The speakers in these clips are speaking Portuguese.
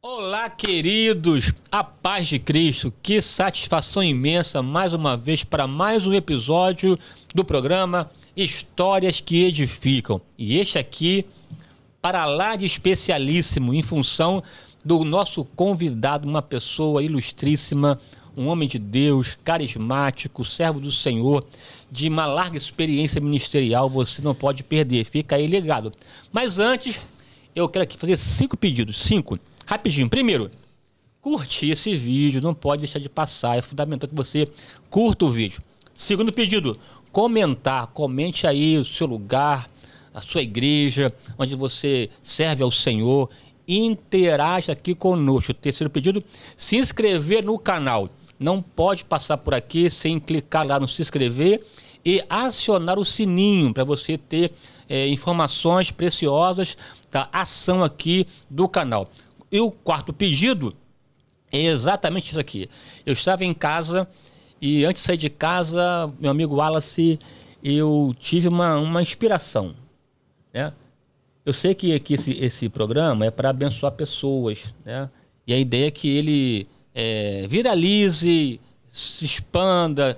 Olá, queridos, a paz de Cristo, que satisfação imensa mais uma vez para mais um episódio do programa Histórias que Edificam. E este aqui, para lá de especialíssimo, em função do nosso convidado, uma pessoa ilustríssima, um homem de Deus, carismático, servo do Senhor, de uma larga experiência ministerial, você não pode perder, fica aí ligado. Mas antes, eu quero aqui fazer 5 pedidos, 5. Rapidinho. Primeiro, curtir esse vídeo, não pode deixar de passar. É fundamental que você curta o vídeo. Segundo pedido, comentar. Comente aí o seu lugar, a sua igreja, onde você serve ao Senhor. Interaja aqui conosco. Terceiro pedido, se inscrever no canal. Não pode passar por aqui sem clicar lá no se inscrever e acionar o sininho para você ter informações preciosas da ação aqui do canal. E o quarto pedido é exatamente isso aqui. Eu estava em casa e antes de sair de casa, meu amigo Wallace, eu tive uma inspiração, né? Eu sei que esse programa é para abençoar pessoas, né? E a ideia é que ele viralize, se expanda,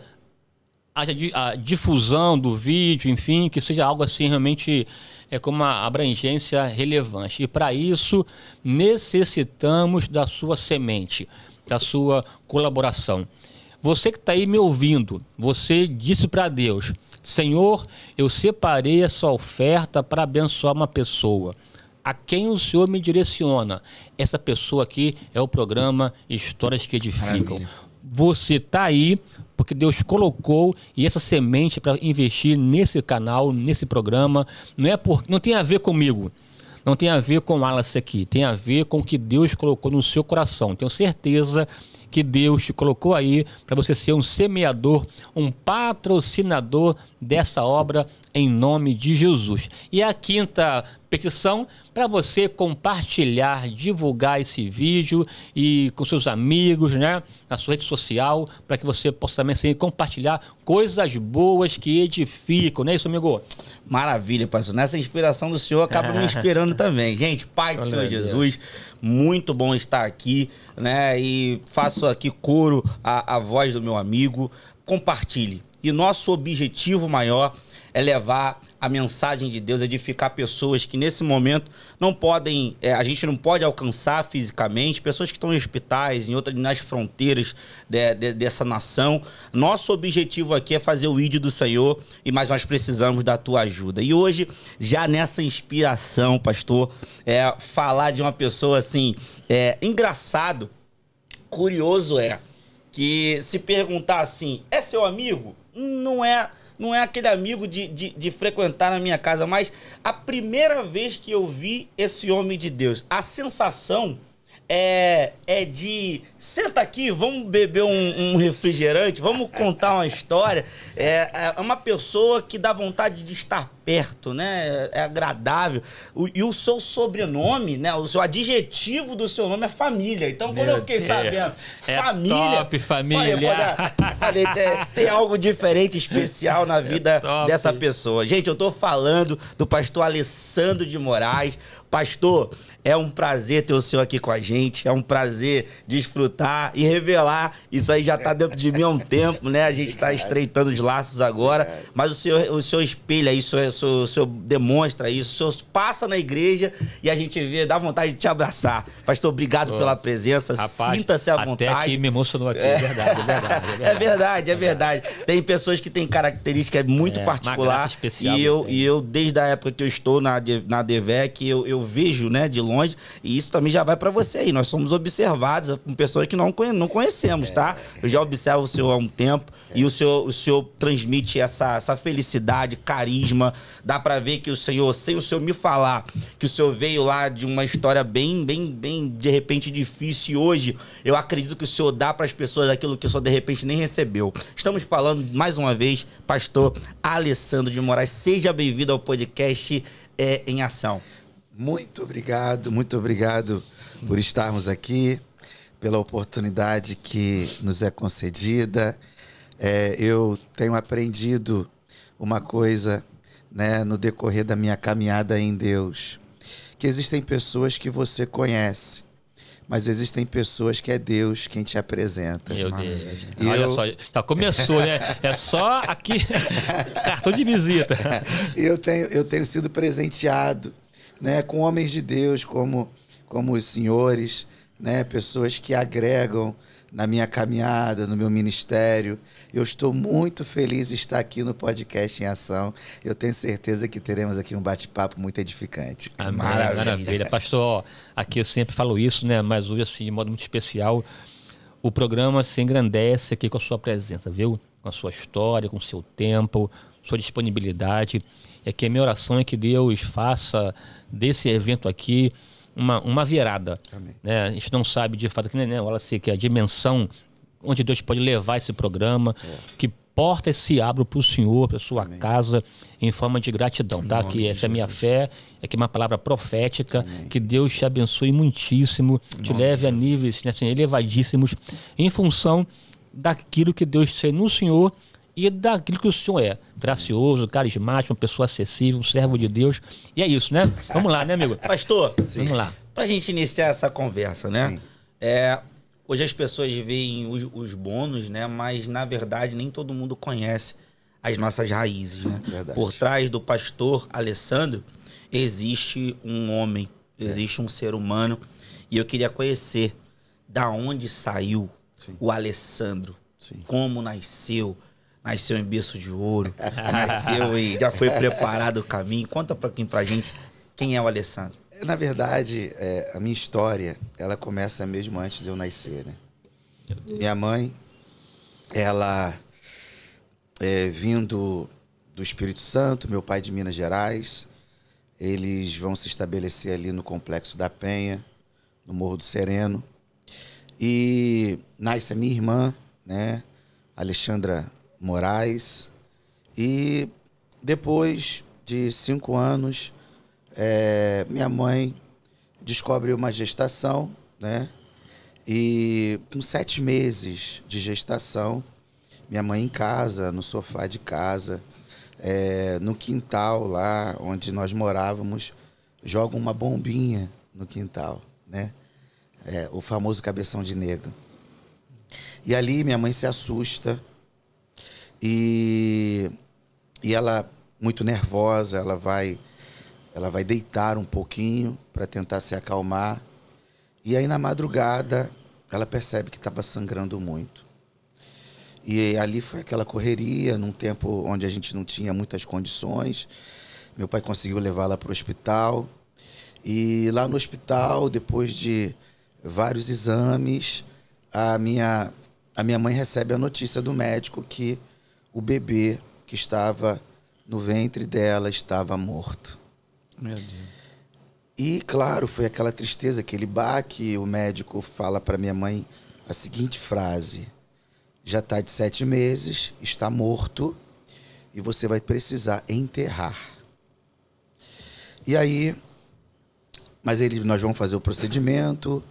haja a difusão do vídeo, enfim, que seja algo assim realmente com uma abrangência relevante. E para isso necessitamos da sua semente, da sua colaboração. Você que está aí me ouvindo, você disse para Deus: Senhor, eu separei essa oferta para abençoar uma pessoa. A quem o Senhor me direciona? Essa pessoa aqui é o programa Histórias que Edificam. Maravilha. Você está aí porque Deus colocou e essa semente para investir nesse canal, nesse programa. Não tem a ver comigo, não tem a ver com o Wallace aqui, tem a ver com o que Deus colocou no seu coração. Tenho certeza que Deus te colocou aí para você ser um semeador, um patrocinador dessa obra em nome de Jesus. E a quinta petição, para você compartilhar, divulgar esse vídeo e com seus amigos, né, na sua rede social, para que você possa também assim, compartilhar coisas boas que edificam, não é isso, amigo? Maravilha, pastor. Nessa inspiração do Senhor acaba me inspirando também. Gente, Pai do Senhor Jesus, muito bom estar aqui, né? E faço aqui coro à voz do meu amigo. Compartilhe. E nosso objetivo maior é levar a mensagem de Deus, edificar pessoas que nesse momento não podem, a gente não pode alcançar fisicamente, pessoas que estão em hospitais, nas fronteiras dessa nação. Nosso objetivo aqui é fazer o ídolo do Senhor, mas nós precisamos da tua ajuda. E hoje, já nessa inspiração, pastor, falar de uma pessoa assim, engraçado, curioso que se perguntar assim, é seu amigo? Não é aquele amigo de frequentar na minha casa, mas a primeira vez que eu vi esse homem de Deus, a sensação é de, senta aqui, vamos beber um refrigerante, vamos contar uma história. É uma pessoa que dá vontade de estar perto, né? É agradável. E o seu sobrenome, né? O seu adjetivo do seu nome é família. Então, quando eu fiquei sabendo, família... Top, família! Falei, tem algo diferente, especial na vida dessa pessoa. Gente, eu tô falando do pastor Alessandro de Moraes. Pastor, é um prazer ter o senhor aqui com a gente, é um prazer desfrutar e revelar. Isso aí já tá dentro de mim há um tempo, né? A gente tá estreitando os laços agora, mas o senhor espelha isso, o senhor demonstra isso, o senhor passa na igreja e a gente vê, dá vontade de te abraçar. Pastor, obrigado pela presença, sinta-se à vontade. Até aqui me emocionou aqui, é verdade. É verdade. Tem pessoas que têm característica muito particular especial, e eu, desde a época que eu estou na DVEC, eu vejo, né, de longe, e isso também já vai para você aí. Nós somos observados com pessoas que não conhecemos, tá? Eu já observo o senhor há um tempo e o senhor transmite essa felicidade, carisma. Dá para ver que o senhor, sem o senhor me falar, que o senhor veio lá de uma história bem, de repente, difícil, e hoje eu acredito que o senhor dá para as pessoas aquilo que o senhor, de repente, nem recebeu. Estamos falando, mais uma vez, pastor Alessandro de Moraes. Seja bem-vindo ao podcast em Ação. Muito obrigado por estarmos aqui, pela oportunidade que nos é concedida. Eu tenho aprendido uma coisa, né, no decorrer da minha caminhada em Deus, que existem pessoas que você conhece, mas existem pessoas que é Deus quem te apresenta. Meu Deus. Olha só, já começou, né? É só aqui, cartão de visita. Eu tenho sido presenteado, né, com homens de Deus como os senhores, né, pessoas que agregam na minha caminhada, no meu ministério. Eu estou muito feliz de estar aqui no Podcast em Ação. Eu tenho certeza que teremos aqui um bate-papo muito edificante. Amém, maravilha. Pastor, ó, aqui eu sempre falo isso, né? Mas hoje, assim, de modo muito especial, o programa se engrandece aqui com a sua presença, viu? Com a sua história, com o seu tempo, sua disponibilidade. É que a minha oração é que Deus faça desse evento aqui uma virada. Amém. Né? A gente não sabe de fato que a dimensão onde Deus pode levar esse programa, que portas se abram para o Senhor, para a sua Amém. casa, em forma de gratidão, tá? Que essa é a minha fé, é que é uma palavra profética. Amém. Que Deus te abençoe muitíssimo, te leve a níveis, né, assim, elevadíssimos, em função daquilo que Deus tem no Senhor e daquilo que o Senhor é. Gracioso, carismático, uma pessoa acessível, um servo de Deus. E é isso, né? Vamos lá, né, amigo? Pastor, Sim. Vamos lá. Pra gente iniciar essa conversa, né? Sim. Hoje as pessoas veem os bônus, né? Mas, na verdade, nem todo mundo conhece as nossas raízes, né? Verdade. Por trás do pastor Alessandro, existe um homem, existe um ser humano. E eu queria conhecer da onde saiu o Alessandro. Sim. Como nasceu. Nasceu em berço de ouro. Nasceu e já foi preparado o caminho. Conta pra gente quem é o Alessandro. Na verdade, a minha história, ela começa mesmo antes de eu nascer, né? Minha mãe, ela vindo do Espírito Santo, meu pai de Minas Gerais, eles vão se estabelecer ali no Complexo da Penha, no Morro do Sereno, e nasce a minha irmã, né? Alexandra Moraes, e depois de 5 anos, minha mãe descobre uma gestação, né? E com 7 meses de gestação, minha mãe em casa, no sofá de casa, no quintal lá onde nós morávamos, joga uma bombinha no quintal, né? O famoso cabeção de negro. E ali minha mãe se assusta e ela, muito nervosa, ela vai deitar um pouquinho para tentar se acalmar. E aí, na madrugada, ela percebe que estava sangrando muito. E ali foi aquela correria, num tempo onde a gente não tinha muitas condições. Meu pai conseguiu levá-la para o hospital. E lá no hospital, depois de vários exames, a minha mãe recebe a notícia do médico que o bebê que estava no ventre dela estava morto. Meu Deus. E, claro, foi aquela tristeza, aquele baque. O médico fala para minha mãe a seguinte frase: já está de 7 meses, está morto e você vai precisar enterrar. E aí, nós vamos fazer o procedimento,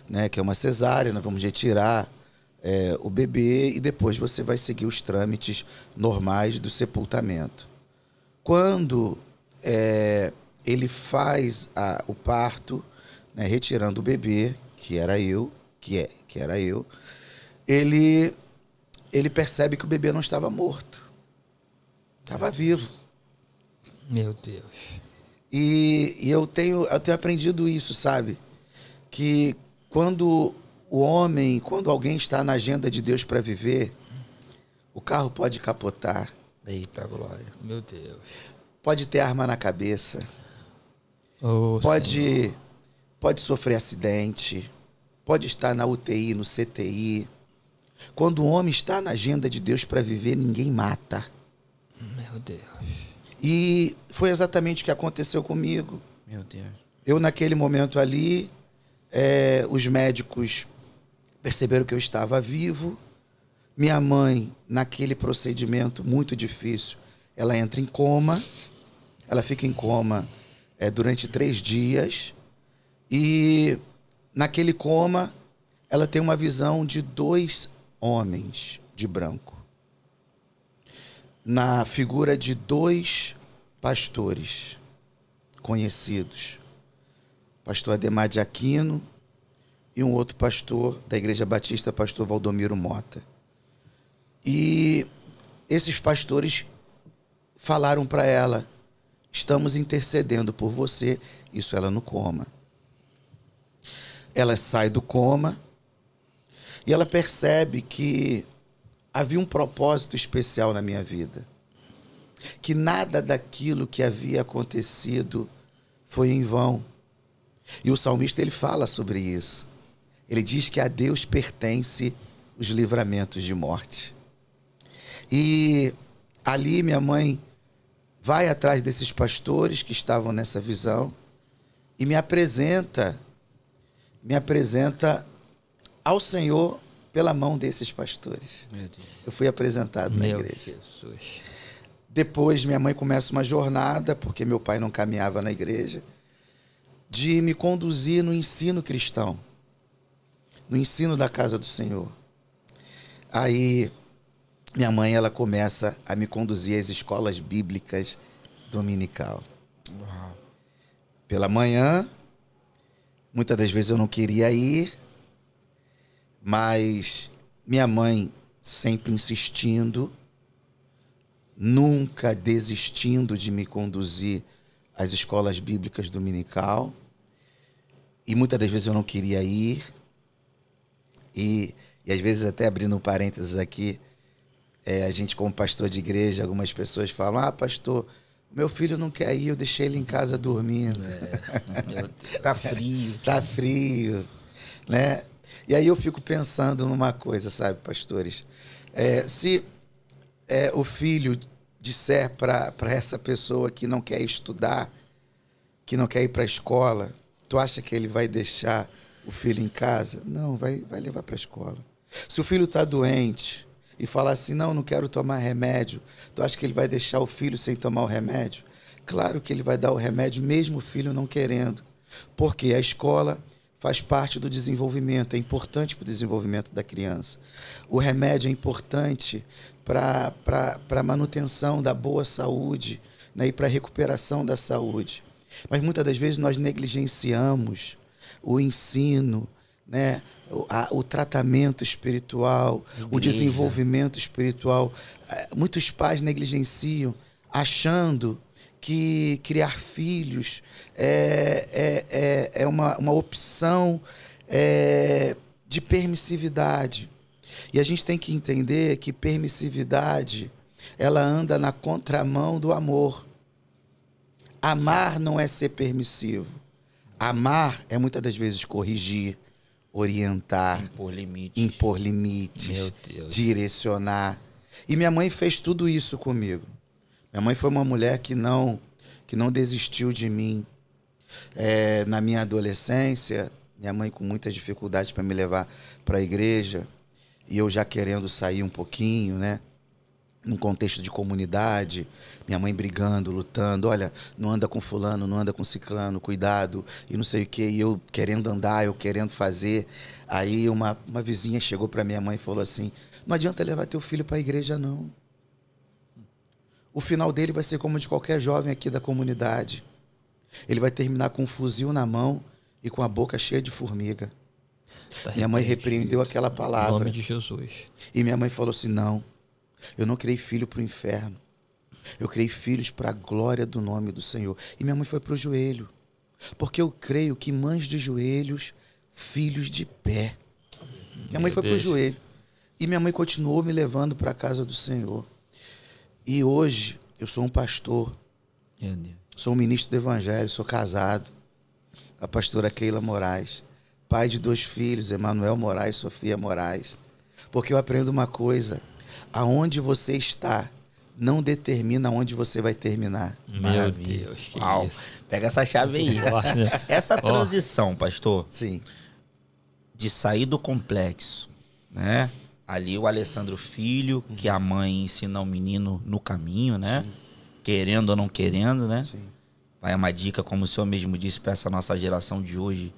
né, que é uma cesárea, nós vamos retirar o bebê e depois você vai seguir os trâmites normais do sepultamento. Quando ele faz o parto, né, retirando o bebê, que era eu, ele percebe que o bebê não estava morto. Estava vivo. Meu Deus. E eu tenho aprendido isso, sabe? Que quando alguém está na agenda de Deus para viver, o carro pode capotar. Eita glória. Meu Deus. Pode ter arma na cabeça. Oh, pode sofrer acidente. Pode estar na UTI, no CTI. Quando o homem está na agenda de Deus para viver, ninguém mata. Meu Deus. E foi exatamente o que aconteceu comigo. Meu Deus. Eu, naquele momento ali, os médicos perceberam que eu estava vivo. Minha mãe, naquele procedimento muito difícil, ela entra em coma. Ela fica em coma durante 3 dias. E naquele coma, ela tem uma visão de 2 homens de branco, na figura de 2 pastores conhecidos. Pastor Ademar de Aquino, e um outro pastor da Igreja Batista, pastor Valdomiro Mota. E esses pastores falaram para ela: estamos intercedendo por você. Isso ela no coma. Ela sai do coma e ela percebe que havia um propósito especial na minha vida. Que nada daquilo que havia acontecido foi em vão. E o salmista, ele fala sobre isso. Ele diz que a Deus pertence os livramentos de morte. E ali minha mãe vai atrás desses pastores que estavam nessa visão e me apresenta ao Senhor pela mão desses pastores. Meu Deus. Eu fui apresentado na igreja. Jesus. Depois minha mãe começa uma jornada, porque meu pai não caminhava na igreja, de me conduzir no ensino cristão, no ensino da casa do Senhor. Aí minha mãe, ela começa a me conduzir às escolas bíblicas dominical. Uau. Pela manhã, muitas das vezes eu não queria ir, mas minha mãe sempre insistindo, nunca desistindo de me conduzir às escolas bíblicas dominical. E muitas das vezes eu não queria ir. E às vezes, até abrindo um parênteses aqui, a gente como pastor de igreja, algumas pessoas falam: ah, pastor, meu filho não quer ir, eu deixei ele em casa dormindo. Meu Deus. Tá frio. Tá frio, né? E aí eu fico pensando numa coisa, sabe, pastores? Se o filho disser para essa pessoa que não quer estudar, que não quer ir para a escola, tu acha que ele vai deixar o filho em casa? Não, vai levar para a escola. Se o filho está doente e falar assim: não quero tomar remédio, tu acha que ele vai deixar o filho sem tomar o remédio? Claro que ele vai dar o remédio, mesmo o filho não querendo. Porque a escola faz parte do desenvolvimento, é importante para o desenvolvimento da criança. O remédio é importante para a manutenção da boa saúde, né, e para a recuperação da saúde. Mas muitas das vezes nós negligenciamos o ensino, né, o tratamento espiritual, o desenvolvimento espiritual. Muitos pais negligenciam, achando que criar filhos é uma opção de permissividade. E a gente tem que entender que permissividade, ela anda na contramão do amor. Amar não é ser permissivo. Amar é muitas das vezes corrigir, orientar, impor limites, direcionar. E minha mãe fez tudo isso comigo. Minha mãe foi uma mulher que não desistiu de mim. Na minha adolescência, minha mãe com muitas dificuldades para me levar para a igreja, e eu já querendo sair um pouquinho, né? Num contexto de comunidade, minha mãe brigando, lutando: olha, não anda com fulano, não anda com ciclano, cuidado, e não sei o quê. E eu querendo andar, eu querendo fazer. Aí uma vizinha chegou para minha mãe e falou assim: não adianta levar teu filho para a igreja, não. O final dele vai ser como de qualquer jovem aqui da comunidade. Ele vai terminar com um fuzil na mão e com a boca cheia de formiga. Minha mãe repreendeu aquela palavra. Em nome de Jesus. E minha mãe falou assim: não, eu não criei filho para o inferno. Eu criei filhos para a glória do nome do Senhor. E minha mãe foi para o joelho. Porque eu creio que mães de joelhos, filhos de pé. Minha mãe foi para o joelho. E minha mãe continuou me levando para a casa do Senhor. E hoje eu sou um pastor. Sou um ministro do Evangelho, sou casado. A pastora Keila Moraes. Pai de 2 filhos, Emanuel Moraes e Sofia Moraes. Porque eu aprendo uma coisa: aonde você está não determina onde você vai terminar. Meu Deus, que isso. Pega essa chave aí. Essa transição, pastor. Sim. De sair do complexo, né? Ali o Alessandro Filho, que a mãe ensina o menino no caminho, né? Sim. Querendo ou não querendo, né? Sim. Vai uma dica, como o senhor mesmo disse, para essa nossa geração de hoje.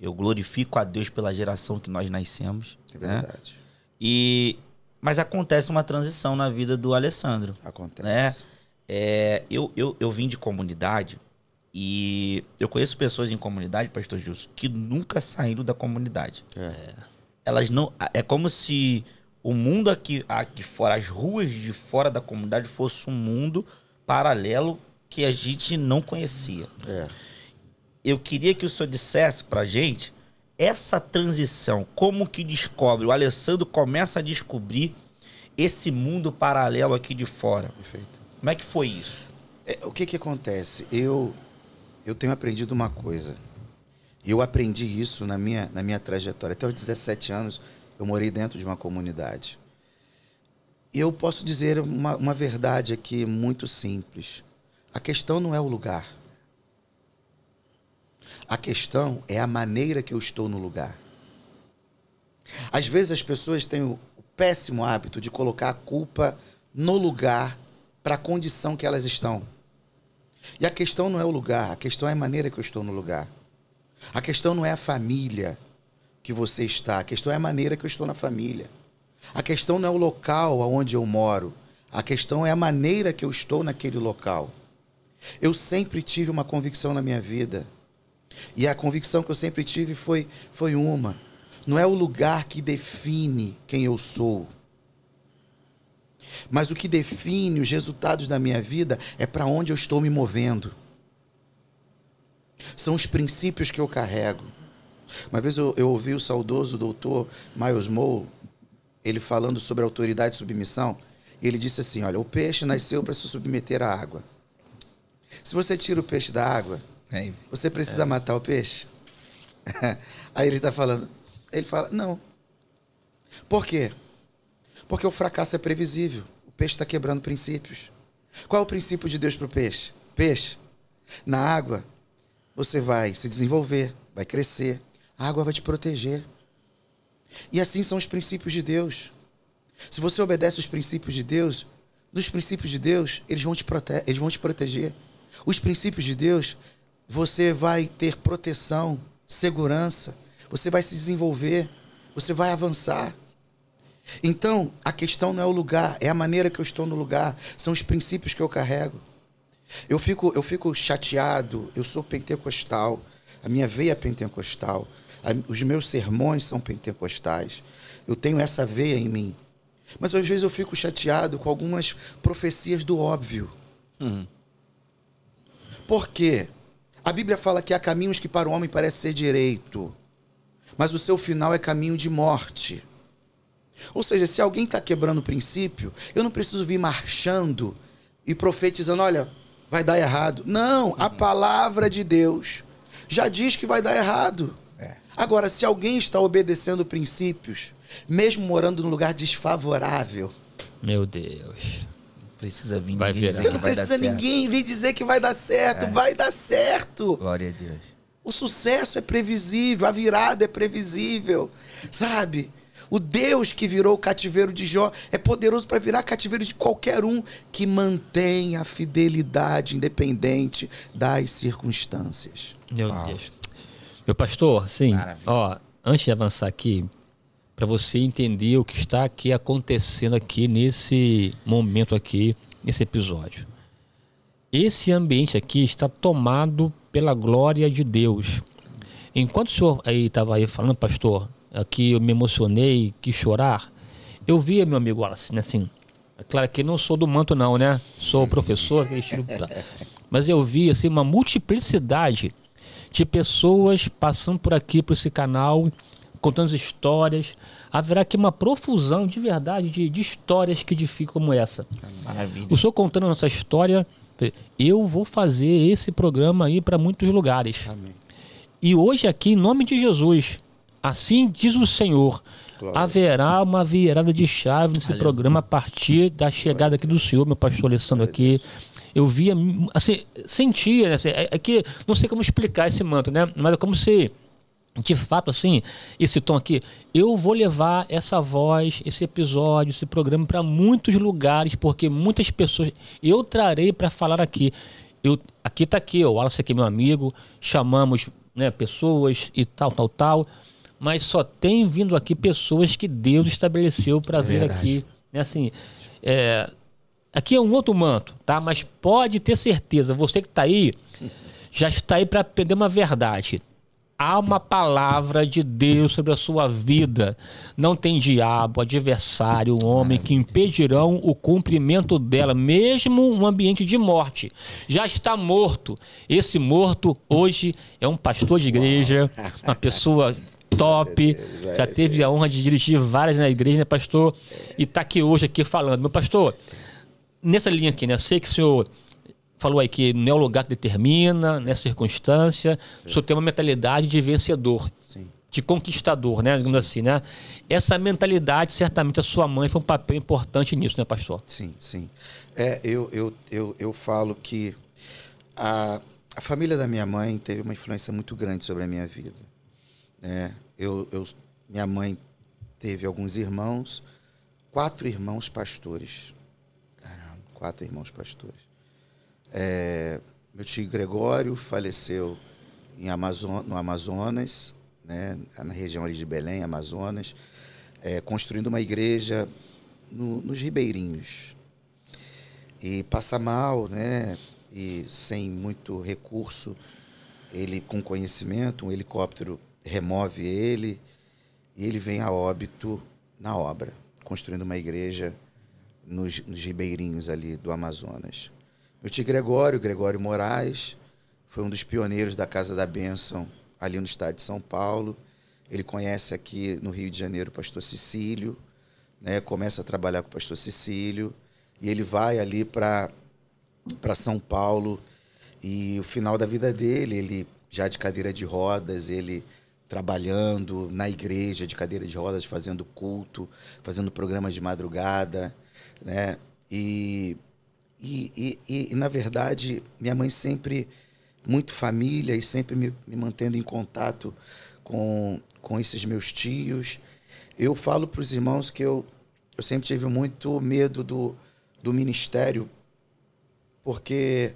Eu glorifico a Deus pela geração que nós nascemos. É verdade. Né? Mas acontece uma transição na vida do Alessandro. Acontece. Né? Eu vim de comunidade E eu conheço pessoas em comunidade, pastor Gilson, que nunca saíram da comunidade. Elas não... É como se o mundo aqui fora, as ruas de fora da comunidade fosse um mundo paralelo que a gente não conhecia. Eu queria que o senhor dissesse pra gente essa transição, como que descobre, o Alessandro começa a descobrir esse mundo paralelo aqui de fora. Perfeito. Como é que foi isso? O que acontece? Eu tenho aprendido uma coisa. Eu aprendi isso na minha trajetória. Até os 17 anos, eu morei dentro de uma comunidade. E eu posso dizer uma verdade aqui muito simples. A questão não é o lugar. A questão é a maneira que eu estou no lugar. Às vezes as pessoas têm o péssimo hábito de colocar a culpa no lugar para a condição que elas estão. E a questão não é o lugar, a questão é a maneira que eu estou no lugar. A questão não é a família que você está, a questão é a maneira que eu estou na família. A questão não é o local onde eu moro, a questão é a maneira que eu estou naquele local. Eu sempre tive uma convicção na minha vida. E a convicção que eu sempre tive foi uma. Não é o lugar que define quem eu sou. Mas o que define os resultados da minha vida é para onde eu estou me movendo. São os princípios que eu carrego. Uma vez eu ouvi o saudoso doutor Miles Moore, ele falando sobre autoridade e submissão, e ele disse assim, olha, o peixe nasceu para se submeter à água. Se você tira o peixe da água, você precisa matar o peixe? Aí ele está falando, ele fala, não. Por quê? Porque o fracasso é previsível. O peixe está quebrando princípios. Qual é o princípio de Deus para o peixe? Peixe, na água, você vai se desenvolver, vai crescer. A água vai te proteger. E assim são os princípios de Deus. Se você obedece os princípios de Deus, nos princípios de Deus, eles vão te proteger. Os princípios de Deus, você vai ter proteção, segurança, você vai se desenvolver, você vai avançar. Então, a questão não é o lugar, é a maneira que eu estou no lugar, são os princípios que eu carrego. Eu fico chateado, eu sou pentecostal, a minha veia é pentecostal, os meus sermões são pentecostais, eu tenho essa veia em mim. Mas às vezes eu fico chateado com algumas profecias do óbvio. Por quê? A Bíblia fala que há caminhos que para o homem parece ser direito, mas o seu final é caminho de morte. Ou seja, se alguém está quebrando o princípio, eu não preciso vir marchando e profetizando, olha, vai dar errado. Não, a palavra de Deus já diz que vai dar errado. Agora, se alguém está obedecendo princípios, mesmo morando num lugar desfavorável... Meu Deus. Precisa vir vai ninguém dizer que vai dar certo. Não precisa ninguém vir dizer que vai dar certo. Vai dar certo. Glória a Deus. O sucesso é previsível, a virada é previsível, sabe? O Deus que virou o cativeiro de Jó é poderoso para virar cativeiro de qualquer um que mantém a fidelidade independente das circunstâncias. Meu Deus. Meu pastor, assim, antes de avançar aqui, para você entender o que está aqui acontecendo aqui nesse momento aqui, nesse episódio. Esse ambiente aqui está tomado pela glória de Deus. Enquanto o senhor aí estava aí falando, pastor, aqui eu me emocionei, quis chorar, eu via, meu amigo Wallace, né, assim, é claro que não sou do manto não, né, sou professor, mas eu vi assim, uma multiplicidade de pessoas passando por aqui, por esse canal, contando histórias. Haverá aqui uma profusão de verdade de histórias que edificam como essa. Maravilha. O senhor contando a nossa história, eu vou fazer esse programa aí para muitos lugares. Amém. E hoje aqui, em nome de Jesus, assim diz o Senhor, Glória. haverá uma virada de chave nesse Aleluia. programa a partir da chegada aqui do Senhor, meu pastor Alessandro aqui. Eu via, assim, sentia, assim, é que não sei como explicar esse manto, né? Mas é como se, de fato, assim, esse tom aqui, eu vou levar essa voz, esse episódio, esse programa para muitos lugares, porque muitas pessoas eu trarei para falar aqui. Aqui está aqui, o Wallace aqui, meu amigo, chamamos, né, pessoas e tal, mas só tem vindo aqui pessoas que Deus estabeleceu para vir aqui, né, assim, aqui é um outro manto, tá? Mas pode ter certeza, você que está aí, já está aí para aprender uma verdade. Há uma palavra de Deus sobre a sua vida. Não tem diabo, adversário, homem que impedirão o cumprimento dela, mesmo um ambiente de morte. Já está morto. Esse morto hoje é um pastor de igreja, uma pessoa top, já teve a honra de dirigir várias na igreja, né, pastor? E está aqui hoje aqui falando. Meu pastor, nessa linha aqui, né? Eu sei que o senhor falou aí que não é o lugar que determina, não é circunstância. O senhor tem uma mentalidade de vencedor, Sim. de conquistador, né? Digamos assim, né? Essa mentalidade, certamente, a sua mãe foi um papel importante nisso, né, pastor? Sim, sim. Eu falo que a família da minha mãe teve uma influência muito grande sobre a minha vida. Né? Minha mãe teve alguns irmãos, 4 irmãos pastores. Caramba. 4 irmãos pastores. Meu tio Gregório faleceu no Amazonas, né, na região ali de Belém, Amazonas, construindo uma igreja nos ribeirinhos. E passa mal, né, e sem muito recurso, ele com conhecimento, um helicóptero remove ele e ele vem a óbito na obra, construindo uma igreja nos ribeirinhos ali do Amazonas. Meu tio Gregório Moraes, foi um dos pioneiros da Casa da Bênção ali no estado de São Paulo. Ele conhece aqui no Rio de Janeiro o pastor Cecílio, né? Começa a trabalhar com o pastor Cecílio e ele vai ali para São Paulo e o final da vida dele, ele já de cadeira de rodas, ele trabalhando na igreja de cadeira de rodas, fazendo culto, fazendo programas de madrugada, né? E na verdade, minha mãe sempre muito família e sempre me mantendo em contato com esses meus tios. Eu falo para os irmãos que eu sempre tive muito medo do ministério, porque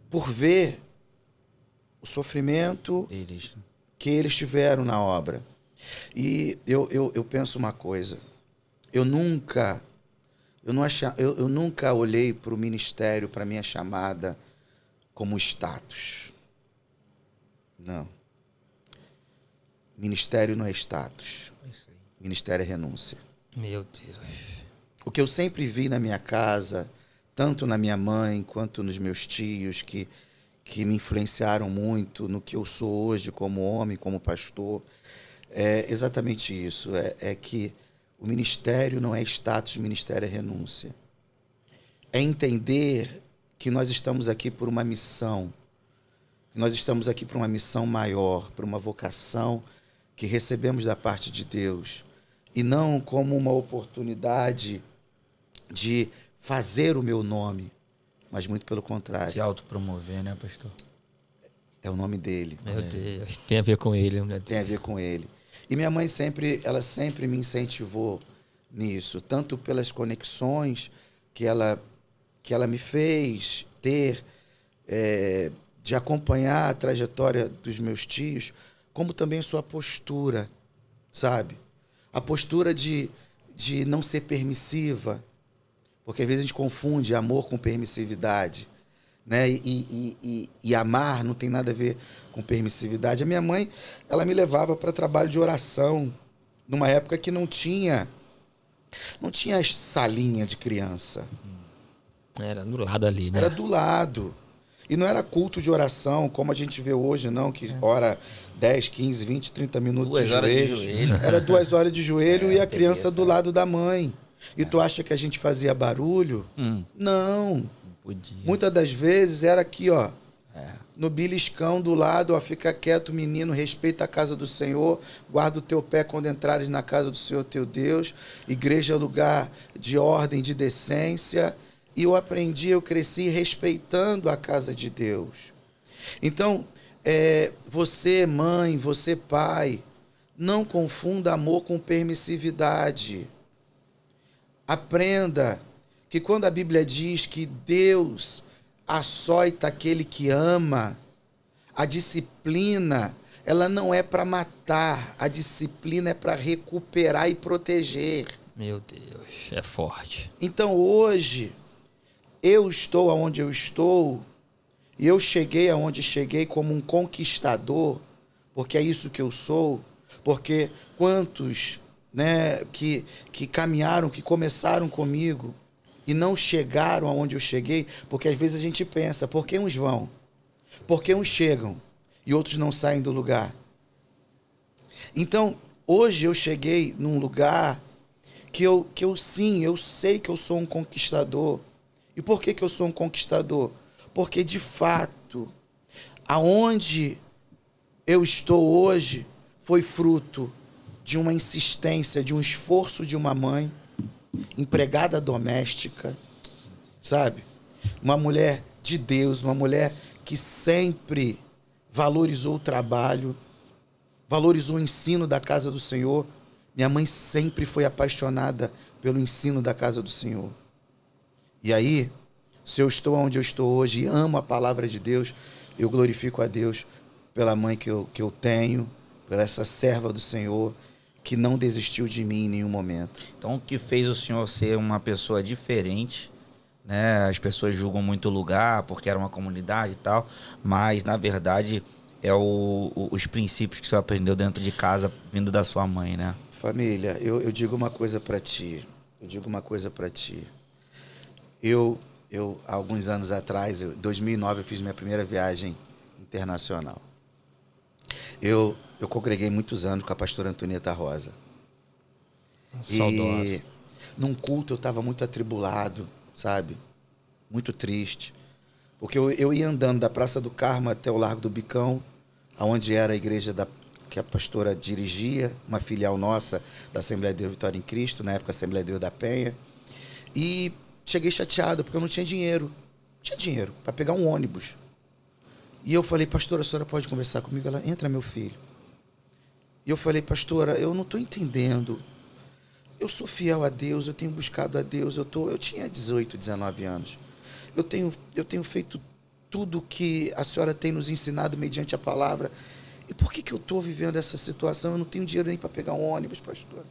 por ver o sofrimento que eles tiveram na obra. E eu penso uma coisa, eu nunca olhei para o ministério, para a minha chamada, como status. Não. Ministério não é status. Ministério é renúncia. Meu Deus. O que eu sempre vi na minha casa, tanto na minha mãe quanto nos meus tios, que me influenciaram muito no que eu sou hoje como homem, como pastor, é exatamente isso. É que o ministério não é status, o ministério é renúncia. É entender que nós estamos aqui por uma missão, que nós estamos aqui por uma missão maior, por uma vocação que recebemos da parte de Deus, e não como uma oportunidade de fazer o meu nome, mas muito pelo contrário. Se autopromover, né, pastor? É o nome dele. Meu Deus, tem a ver com ele. Né? Tem a ver com ele. E minha mãe ela sempre me incentivou nisso, tanto pelas conexões que ela me fez ter, de acompanhar a trajetória dos meus tios, como também a sua postura, sabe? A postura de não ser permissiva, porque às vezes a gente confunde amor com permissividade, né? E amar não tem nada a ver com permissividade. A minha mãe, ela me levava para trabalho de oração numa época que não tinha salinha de criança. Era do lado ali, né? Era do lado. E não era culto de oração, como a gente vê hoje, não, que ora 10, 15, 20, 30 minutos de joelho. Era 2 horas de joelho e a criança do lado da mãe. E tu acha que a gente fazia barulho? Não. Podia. Muitas das vezes era aqui, ó. No beliscão do lado, ó, fica quieto, menino, respeita a casa do Senhor, guarda o teu pé quando entrares na casa do Senhor teu Deus. Igreja é lugar de ordem, de decência. E eu aprendi, eu cresci respeitando a casa de Deus. Então, você mãe, você pai, não confunda amor com permissividade. Aprenda que quando a Bíblia diz que Deus açoita aquele que ama, a disciplina, ela não é para matar, a disciplina é para recuperar e proteger. Meu Deus, é forte. Então hoje, eu estou onde eu estou E eu cheguei aonde cheguei como um conquistador, porque é isso que eu sou, porque quantos, né, que caminharam, que começaram comigo e não chegaram aonde eu cheguei, porque às vezes a gente pensa, por que uns vão? Por que uns chegam e outros não saem do lugar? Então, hoje eu cheguei num lugar que eu sei que eu sou um conquistador. E por que eu sou um conquistador? Porque, de fato, aonde eu estou hoje foi fruto de uma insistência, de um esforço de uma mãe, empregada doméstica, sabe? Uma mulher de Deus, uma mulher que sempre valorizou o trabalho, valorizou o ensino da casa do Senhor. Minha mãe sempre foi apaixonada pelo ensino da casa do Senhor. E aí, se eu estou onde eu estou hoje e amo a palavra de Deus, eu glorifico a Deus pela mãe que eu tenho, pela essa serva do Senhor, que não desistiu de mim em nenhum momento. Então, o que fez o senhor ser uma pessoa diferente, né? As pessoas julgam muito o lugar, porque era uma comunidade e tal, mas, na verdade, é os princípios que o senhor aprendeu dentro de casa, vindo da sua mãe, né? Família, eu digo uma coisa para ti. Eu, há alguns anos atrás, em 2009, eu fiz minha primeira viagem internacional. Eu congreguei muitos anos com a pastora Antonieta Rosa. Saudosa. E num culto eu estava muito atribulado, sabe? Muito triste. Porque eu ia andando da Praça do Carmo até o Largo do Bicão, onde era a igreja que a pastora dirigia, uma filial nossa da Assembleia de Deus Vitória em Cristo, na época a Assembleia de Deus da Penha. E cheguei chateado, porque eu não tinha dinheiro. Não tinha dinheiro para pegar um ônibus. E eu falei, pastora, a senhora pode conversar comigo? Ela, entra, meu filho. E eu falei, pastora, eu não estou entendendo. Eu sou fiel a Deus, eu tenho buscado a Deus. Eu tinha 18, 19 anos. Eu tenho feito tudo que a senhora tem nos ensinado mediante a palavra. E por que eu estou vivendo essa situação? Eu não tenho dinheiro nem para pegar um ônibus, pastora.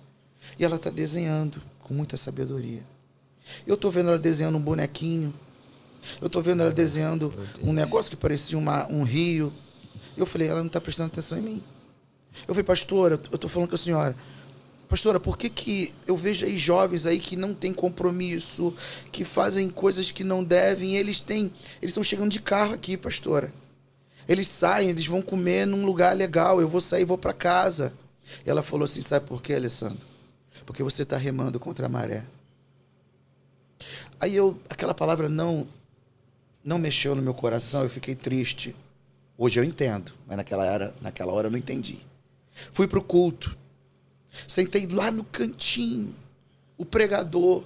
E ela está desenhando com muita sabedoria. Eu estou vendo ela desenhando um bonequinho. Eu estou vendo ela desenhando um negócio que parecia um rio. Eu falei, ela não está prestando atenção em mim. Eu falei, pastora, eu estou falando com a senhora. Pastora, por que eu vejo aí jovens aí que não têm compromisso, que fazem coisas que não devem, eles estão chegando de carro aqui, pastora. Eles saem, eles vão comer num lugar legal, eu vou sair e vou para casa. E ela falou assim, sabe por quê, Alessandro? Porque você está remando contra a maré. Aí aquela palavra não mexeu no meu coração, eu fiquei triste. Hoje eu entendo, mas naquela hora eu não entendi. Fui pro culto. Sentei lá no cantinho, o pregador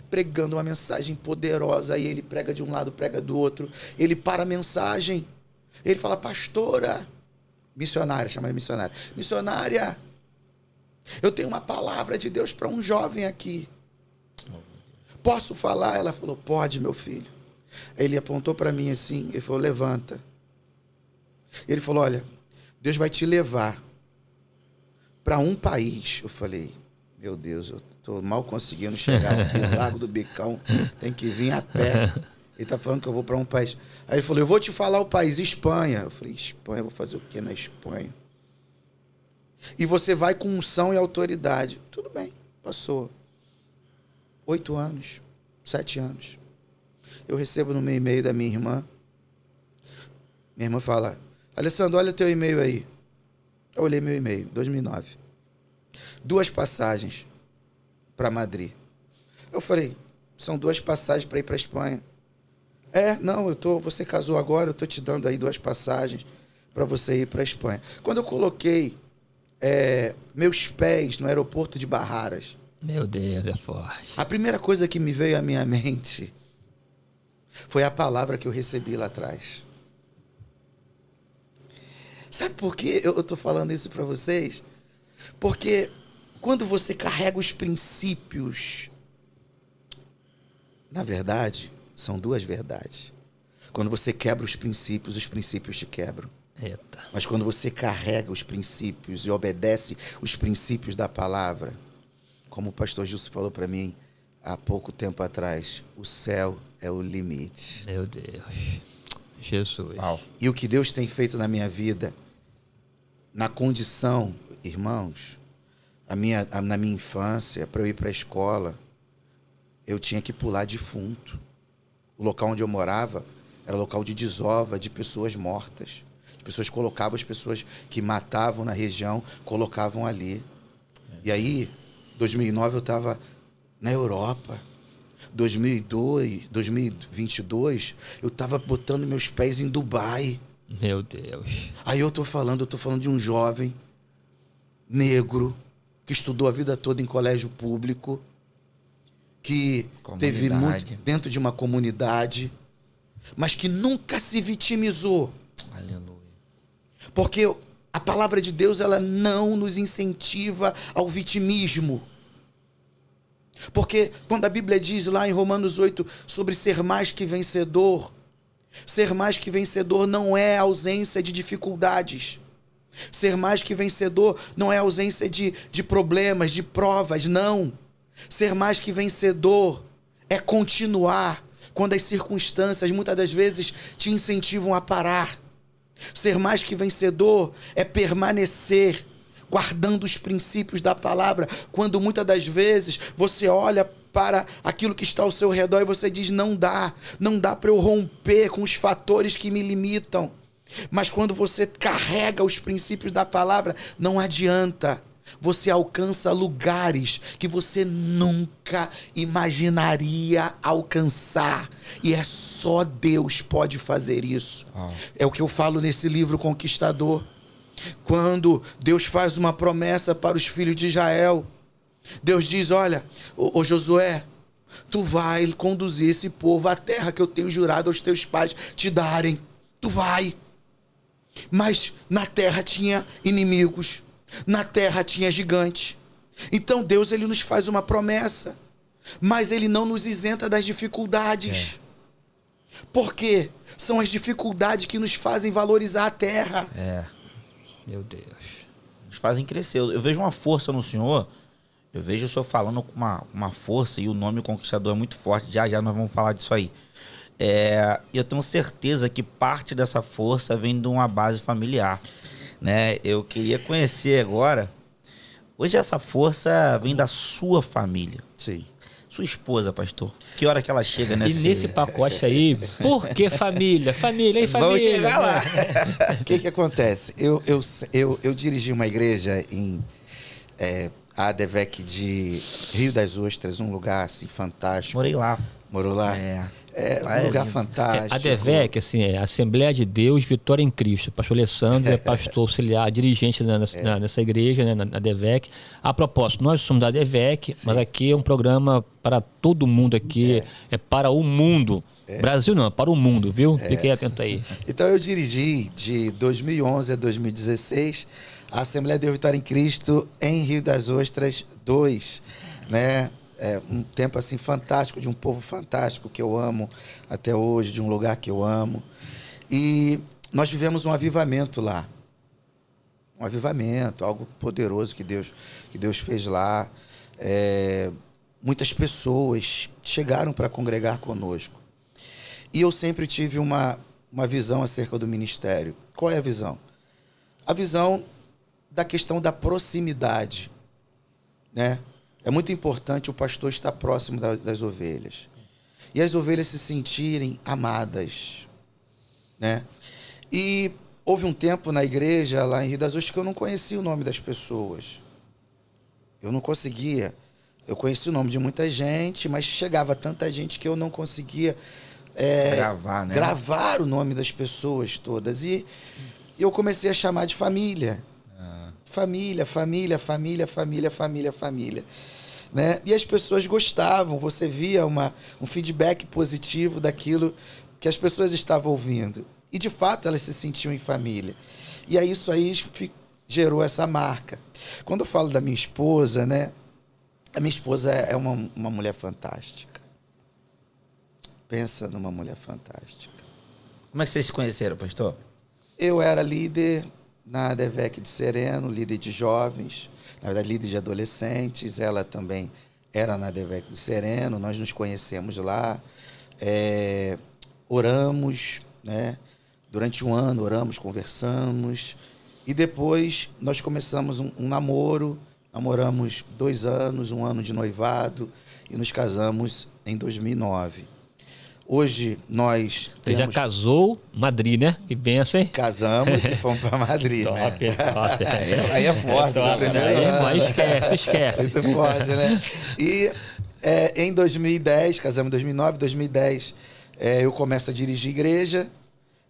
pregando uma mensagem poderosa. Aí ele prega de um lado, prega do outro. Ele para a mensagem. Ele fala, pastora, missionária, chama de missionária. Missionária, eu tenho uma palavra de Deus para um jovem aqui. Posso falar? Ela falou, pode, meu filho. Ele apontou para mim assim, ele falou, levanta. Ele falou, olha, Deus vai te levar para um país. Eu falei, meu Deus, eu estou mal conseguindo chegar aqui no Largo do Bicão, tem que vir a pé. Ele está falando que eu vou para um país. Aí ele falou, eu vou te falar o país, Espanha. Eu falei, Espanha, eu vou fazer o quê na Espanha? E você vai com unção e autoridade. Tudo bem, passou 8 anos, 7 anos. Eu recebo no meu e-mail da minha irmã. Minha irmã fala, Alessandro, olha o teu e-mail aí. Eu olhei meu e-mail, 2009. 2 passagens para Madrid. Eu falei, são 2 passagens para ir para a Espanha. Não, você casou agora, eu estou te dando aí 2 passagens para você ir para a Espanha. Quando eu coloquei meus pés no aeroporto de Barraras, Meu Deus, é forte. a primeira coisa que me veio à minha mente foi a palavra que eu recebi lá atrás. Sabe por que eu estou falando isso para vocês? Porque quando você carrega os princípios, na verdade, são 2 verdades. Quando você quebra os princípios te quebram. Eita. Mas quando você carrega os princípios e obedece os princípios da palavra, como o pastor Gilson falou para mim há pouco tempo atrás, o céu é o limite. Meu Deus. Jesus. Uau. E o que Deus tem feito na minha vida, na condição, irmãos, na minha infância, para eu ir para a escola, eu tinha que pular defunto. O local onde eu morava era local de desova, de pessoas mortas. As pessoas colocavam, as pessoas que matavam na região, colocavam ali. E aí, 2009 eu estava na Europa. 2022, eu estava botando meus pés em Dubai. Meu Deus. Aí eu tô falando de um jovem negro que estudou a vida toda em colégio público, que teve muito dentro de uma comunidade, mas que nunca se vitimizou. Aleluia. Porque a palavra de Deus, ela não nos incentiva ao vitimismo. Porque quando a Bíblia diz lá em Romanos 8 sobre ser mais que vencedor não é ausência de dificuldades. Ser mais que vencedor não é ausência de problemas, de provas, não. Ser mais que vencedor é continuar quando as circunstâncias muitas das vezes te incentivam a parar. Ser mais que vencedor é permanecer guardando os princípios da palavra, quando muitas das vezes você olha para aquilo que está ao seu redor e você diz, não dá para eu romper com os fatores que me limitam. Mas quando você carrega os princípios da palavra, não adianta. Você alcança lugares que você nunca imaginaria alcançar. E é só Deus pode fazer isso. É o que eu falo nesse livro Conquistador. Quando Deus faz uma promessa para os filhos de Israel, Deus diz, olha, ô Josué, tu vai conduzir esse povo à terra que eu tenho jurado aos teus pais te darem. Tu vai. Mas na terra tinha inimigos, na terra tinha gigantes. Então Deus, ele nos faz uma promessa, mas ele não nos isenta das dificuldades. Porque são as dificuldades que nos fazem valorizar a terra. Meu Deus. Nos fazem crescer. Eu vejo uma força no Senhor. Eu vejo o Senhor falando com uma força, e o nome Conquistador é muito forte. Já já nós vamos falar disso aí. Eu tenho certeza que parte dessa força vem de uma base familiar, né? Eu queria conhecer agora. Hoje essa força vem da sua família. Sim. Sua esposa, pastor. Que hora que ela chega nessa... E nesse pacote aí, por que família? Família, hein, família? Vamos chegar lá. O que acontece? Eu dirigi uma igreja em ADVEC de Rio das Ostras, um lugar assim fantástico. Morei lá. Morou lá? Um lugar fantástico. A ADVEC, assim, é Assembleia de Deus, Vitória em Cristo. Pastor Alessandro é pastor auxiliar, dirigente nessa igreja, né, na ADVEC. A propósito, nós somos da ADVEC, mas aqui é um programa para todo mundo aqui, é para o mundo. Brasil não, é para o mundo, viu? Fiquem atento aí. Então eu dirigi de 2011 a 2016 a Assembleia de Deus Vitória em Cristo em Rio das Ostras 2, né? Um tempo assim fantástico, de um povo fantástico que eu amo até hoje, de um lugar que eu amo. E nós vivemos um avivamento lá. Um avivamento, algo poderoso que Deus fez lá. Muitas pessoas chegaram para congregar conosco. E eu sempre tive uma visão acerca do ministério. Qual é a visão? A visão da questão da proximidade, né? É muito importante o pastor estar próximo das ovelhas. E as ovelhas se sentirem amadas, né? E houve um tempo na igreja, lá em Rio das Ostras, que eu não conhecia o nome das pessoas. Eu não conseguia. Eu conhecia o nome de muita gente, mas chegava tanta gente que eu não conseguia gravar o nome das pessoas todas. E eu comecei a chamar de família. Família, família, família, família, família, família. Né? E as pessoas gostavam, você via um feedback positivo daquilo que as pessoas estavam ouvindo. E, de fato, elas se sentiam em família. E aí isso aí gerou essa marca. Quando eu falo da minha esposa, né? A minha esposa é uma mulher fantástica. Pensa numa mulher fantástica. Como é que vocês se conheceram, pastor? Eu era líder na ADVEC de Sereno, líder de jovens, na verdade líder de adolescentes. Ela também era na ADVEC de Sereno. Nós nos conhecemos lá, oramos, né? Durante um ano, oramos, conversamos. E depois nós começamos um namoro. Namoramos 2 anos, 1 ano de noivado. E nos casamos em 2009. Hoje nós Você já casou, Madrid, né? Que benção, hein? Casamos e fomos para Madrid. Top, né? top. Aí é forte. Top, né? aí esquece. Muito forte, né? E em 2010, casamos em 2009, 2010 eu começo a dirigir igreja.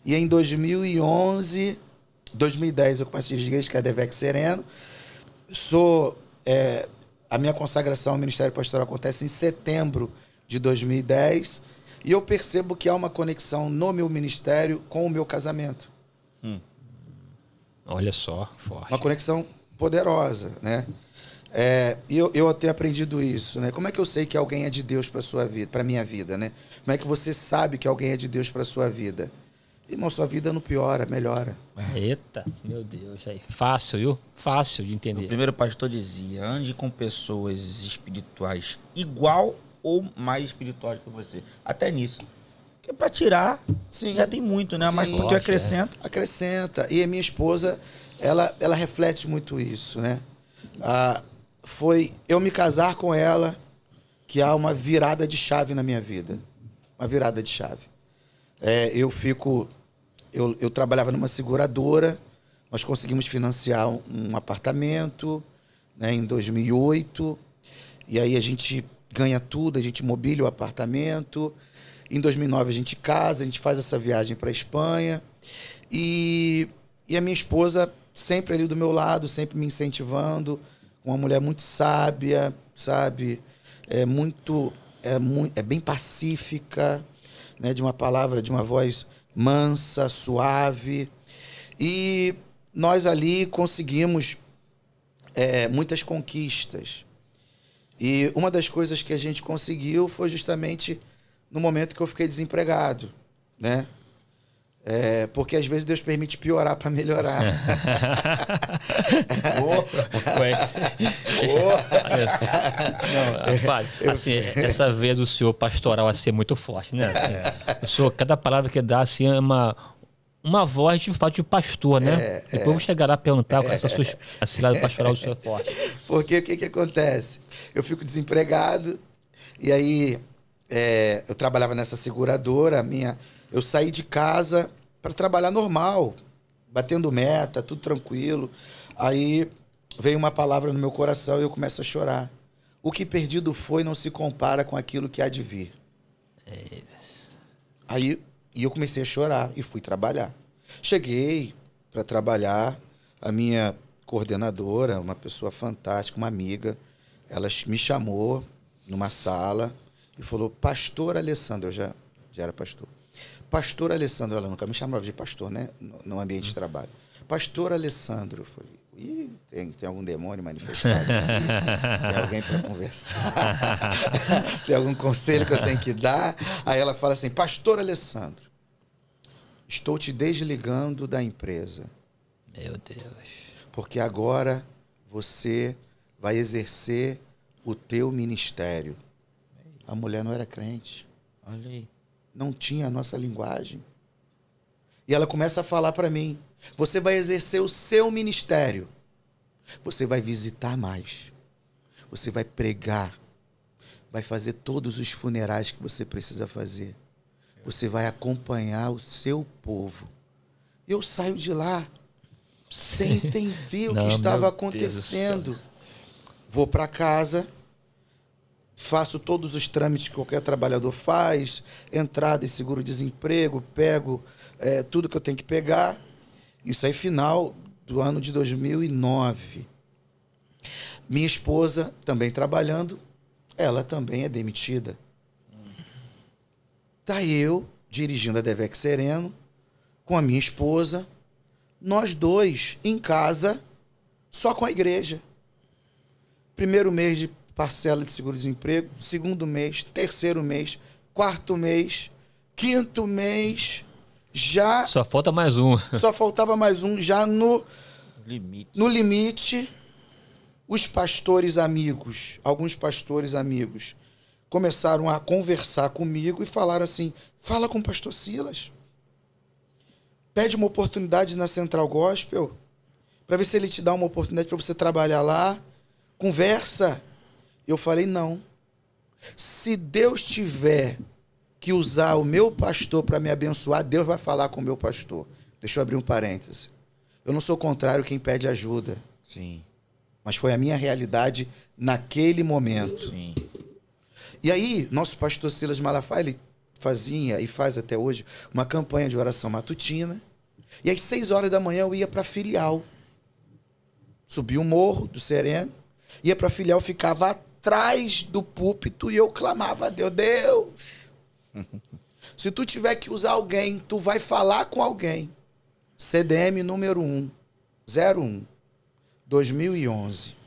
E em 2010 eu começo a dirigir igreja, que é a Devec Sereno. A minha consagração ao Ministério Pastoral acontece em setembro de 2010. E eu percebo que há uma conexão no meu ministério com o meu casamento. Olha só, forte. Uma conexão poderosa, né? E eu tenho aprendido isso, né? Como é que eu sei que alguém é de Deus para sua vida, para minha vida, né? Como é que você sabe que alguém é de Deus para sua vida? Irmão, sua vida não piora, melhora. Eita, meu Deus, aí. Fácil, viu? Fácil de entender. O primeiro pastor dizia: ande com pessoas espirituais igual ou mais espirituais que você. Até nisso. Porque para tirar, Sim. já tem muito, né? Sim. Mas porque acrescenta. Acrescenta. E a minha esposa, ela reflete muito isso, né? Foi eu me casar com ela que há uma virada de chave na minha vida. Uma virada de chave. Eu trabalhava numa seguradora, nós conseguimos financiar um apartamento, né, em 2008, e aí a gente ganha tudo, a gente mobília o apartamento. Em 2009 a gente casa, a gente faz essa viagem para a Espanha, e a minha esposa sempre ali do meu lado, sempre me incentivando, uma mulher muito sábia, sabe? É bem pacífica, né? De uma palavra, de uma voz mansa, suave. E nós ali conseguimos muitas conquistas. E uma das coisas que a gente conseguiu foi justamente no momento que eu fiquei desempregado, né? Porque às vezes Deus permite piorar para melhorar. Não, rapaz, assim, essa veia do senhor pastoral assim, é muito forte, né? Assim, o senhor, cada palavra que dá assim, é uma voz de fato de pastor, né? Depois eu vou chegar lá e perguntar qual é essa sua lado pastoral do senhor forte. Porque o que acontece? Eu fico desempregado, e aí eu trabalhava nessa seguradora, eu saí de casa para trabalhar normal, batendo meta, tudo tranquilo. Aí veio uma palavra no meu coração e eu começo a chorar. O que perdido foi não se compara com aquilo que há de vir. Aí eu comecei a chorar e fui trabalhar. Cheguei para trabalhar, a minha coordenadora, uma pessoa fantástica, uma amiga, ela me chamou numa sala e falou: Pastor Alessandro, eu já era pastor. Pastor Alessandro, ela nunca me chamava de pastor, né? No ambiente de trabalho. Pastor Alessandro, eu falei: tem algum demônio manifestado aqui? Tem alguém para conversar? Tem algum conselho que eu tenho que dar? Aí ela fala assim: Pastor Alessandro, estou te desligando da empresa. Meu Deus. Porque agora você vai exercer o teu ministério. A mulher não era crente. Olha aí. Não tinha a nossa linguagem. E ela começa a falar para mim: você vai exercer o seu ministério. Você vai visitar mais. Você vai pregar. Vai fazer todos os funerais que você precisa fazer. Você vai acompanhar o seu povo. Eu saio de lá sem entender o que estava acontecendo. Vou para casa, faço todos os trâmites que qualquer trabalhador faz, entrada e seguro-desemprego, pego tudo que eu tenho que pegar. Isso aí final do ano de 2009. Minha esposa também trabalhando, ela também é demitida. Tá eu dirigindo a Devec Sereno com a minha esposa, nós dois em casa, só com a igreja. Primeiro mês de parcela de seguro-desemprego, segundo mês, terceiro mês, quarto mês, quinto mês, já... Só falta mais um. Só faltava mais um, já no limite. Os pastores amigos, alguns pastores amigos, começaram a conversar comigo e falaram assim: fala com o pastor Silas. Pede uma oportunidade na Central Gospel, para ver se ele te dá uma oportunidade para você trabalhar lá. Conversa. Eu falei, não. Se Deus tiver que usar o meu pastor para me abençoar, Deus vai falar com o meu pastor. Deixa eu abrir um parêntese. Eu não sou contrário quem pede ajuda. Sim. Mas foi a minha realidade naquele momento. Sim. E aí, nosso pastor Silas Malafaia, ele fazia e faz até hoje uma campanha de oração matutina. E às 6 horas da manhã eu ia para a filial. Subia o morro do Sereno, ia para a filial, ficava atrás do púlpito e eu clamava a Deus, Deus, se tu tiver que usar alguém, tu vai falar com alguém. CDM número 01, 2011.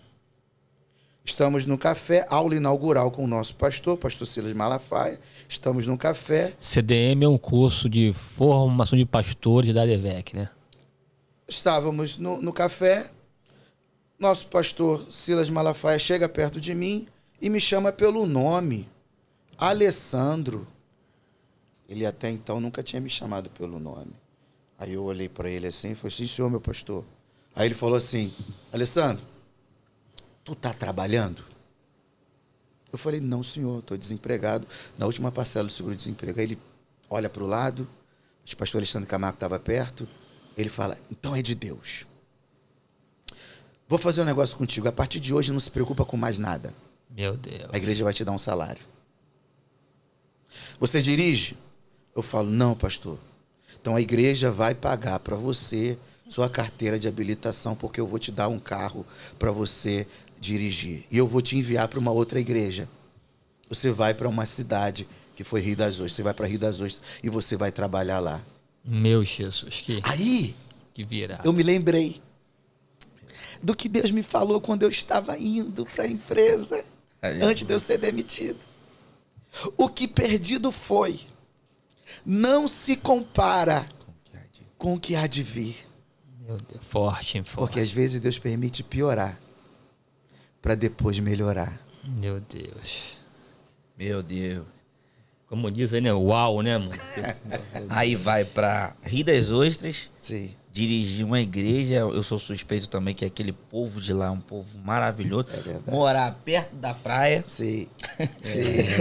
Estamos no café, aula inaugural com o nosso pastor Silas Malafaia. Estamos no café. CDM é um curso de formação de pastores da ADVEC, né? Estávamos no café. Nosso pastor Silas Malafaia chega perto de mim e me chama pelo nome. Alessandro. Ele até então nunca tinha me chamado pelo nome. Aí eu olhei para ele assim e falei, sim, senhor, meu pastor. Aí ele falou assim, Alessandro, tu tá trabalhando? Eu falei, não, senhor, estou desempregado. Na última parcela do seguro-desemprego. Aí ele olha para o lado, o pastor Alexandre Camargo estava perto, ele fala, então é de Deus. Vou fazer um negócio contigo. A partir de hoje não se preocupa com mais nada. Meu Deus. A igreja vai te dar um salário. Você dirige? Eu falo, não, pastor. Então a igreja vai pagar para você sua carteira de habilitação, porque eu vou te dar um carro para você dirigir. E eu vou te enviar para uma outra igreja. Você vai para uma cidade que foi Rio das Ostras. Você vai para Rio das Ostras e você vai trabalhar lá. Meu Jesus, Aí, que virada. eu me lembrei do que Deus me falou quando eu estava indo para a empresa, antes de eu ser demitido. O que perdido foi, não se compara com o que há de vir. Meu Deus, forte. Porque às vezes Deus permite piorar para depois melhorar. Meu Deus. Meu Deus. Como diz aí, né? Uau, né, mano? Aí vai pra Rio das Ostras. Sim. Dirigir uma igreja. Eu sou suspeito também que aquele povo de lá é um povo maravilhoso. É verdade. Morar perto da praia. Sim.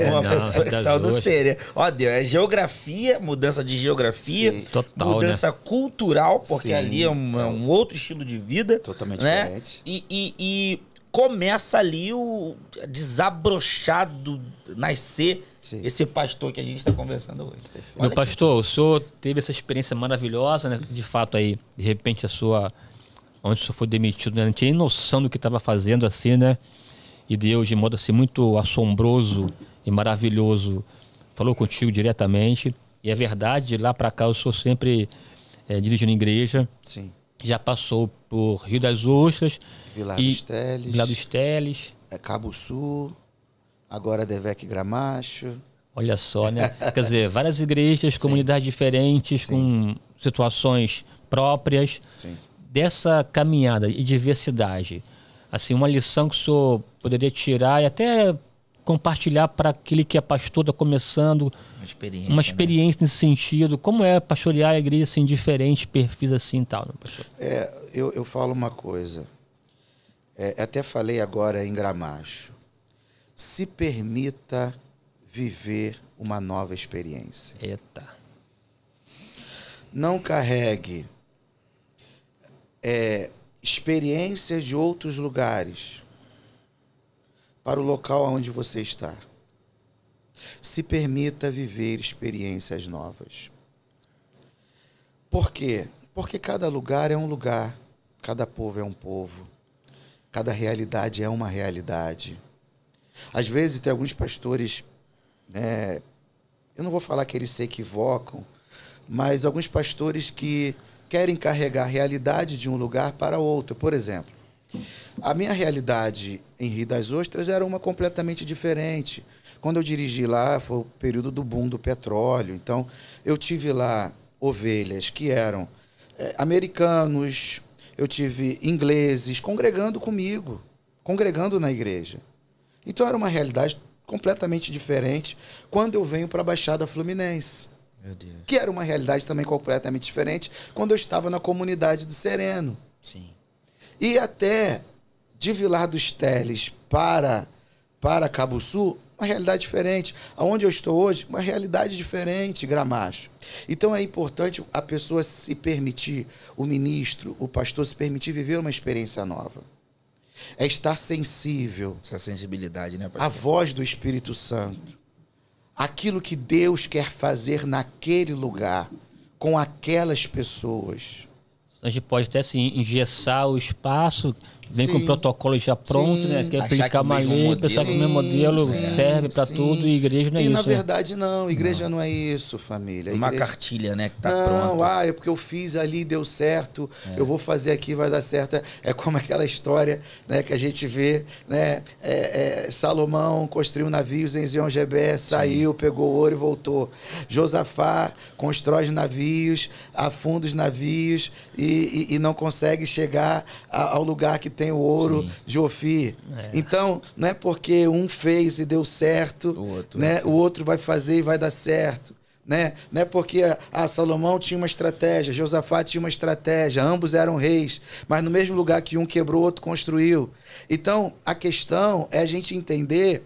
Uma não, pessoa que das saiu do ostras. sério. Ó, Deus, é geografia, mudança de geografia. Sim. Total, mudança cultural, porque Sim. ali é um outro estilo de vida. Totalmente né? diferente. E começa ali o desabrochado, nascer Sim. esse pastor que a gente está conversando hoje. Meu pastor, o senhor teve essa experiência maravilhosa, né? De fato aí, de repente onde o senhor foi demitido, né? Não tinha nem noção do que estava fazendo assim, né? E Deus, de modo assim muito assombroso e maravilhoso, falou contigo diretamente. E é verdade, de lá para cá eu sou sempre dirigindo igreja. Sim. Já passou por Rio das Ostras, Vilar dos Teles. Vilar dos Teles. Cabo Sul. Agora DVEC Gramacho. Olha só, né? Quer dizer, várias igrejas, comunidades diferentes, com situações próprias. Sim. Dessa caminhada e diversidade, assim, uma lição que o senhor poderia tirar e até compartilhar para aquele que é pastor, está começando, uma experiência nesse sentido. Como é pastorear a igreja assim, diferentes perfis assim e tal, meu pastor? Eu falo uma coisa. Até falei agora em Gramacho. Se permita viver uma nova experiência. Eita. Não carregue experiências de outros lugares para o local onde você está. Se permita viver experiências novas. Por quê? Porque cada lugar é um lugar, cada povo é um povo, cada realidade é uma realidade. Às vezes tem alguns pastores, né, eu não vou falar que eles se equivocam, mas alguns pastores que querem carregar a realidade de um lugar para outro. Por exemplo, a minha realidade em Rio das Ostras era uma completamente diferente. Quando eu dirigi lá, foi o período do boom do petróleo. Então, eu tive lá ovelhas que eram americanos, eu tive ingleses congregando comigo, congregando na igreja. Então, era uma realidade completamente diferente quando eu venho para a Baixada Fluminense. Meu Deus. Que era uma realidade também completamente diferente quando eu estava na comunidade do Sereno. Sim. E até de Vilar dos Teles para Cabo Sul, uma realidade diferente. Aonde eu estou hoje, uma realidade diferente, Gramacho. Então é importante a pessoa se permitir, o ministro, o pastor se permitir viver uma experiência nova. É estar sensível. Essa sensibilidade, né, à voz do Espírito Santo. Aquilo que Deus quer fazer naquele lugar, com aquelas pessoas. A gente pode até assim, engessar o espaço, vem com o protocolo já pronto, né? Quer aplicar uma lei, pensar que o mesmo modelo serve para tudo e igreja não é isso. E na verdade não, igreja não é isso, família. Uma igreja... cartilha, né, que tá pronta. Não, é porque eu fiz ali, deu certo, eu vou fazer aqui, vai dar certo. É como aquela história, né, que a gente vê, né? Salomão construiu navios em Zion-Geber, saiu, pegou ouro e voltou. Josafá constrói navios, afunda os navios e não consegue chegar ao lugar que tem o ouro de Ofir. Então, não é porque um fez e deu certo, o outro vai fazer e vai dar certo. Né? Não é porque Salomão tinha uma estratégia, Josafá tinha uma estratégia, ambos eram reis, mas no mesmo lugar que um quebrou, o outro construiu. Então, a questão é a gente entender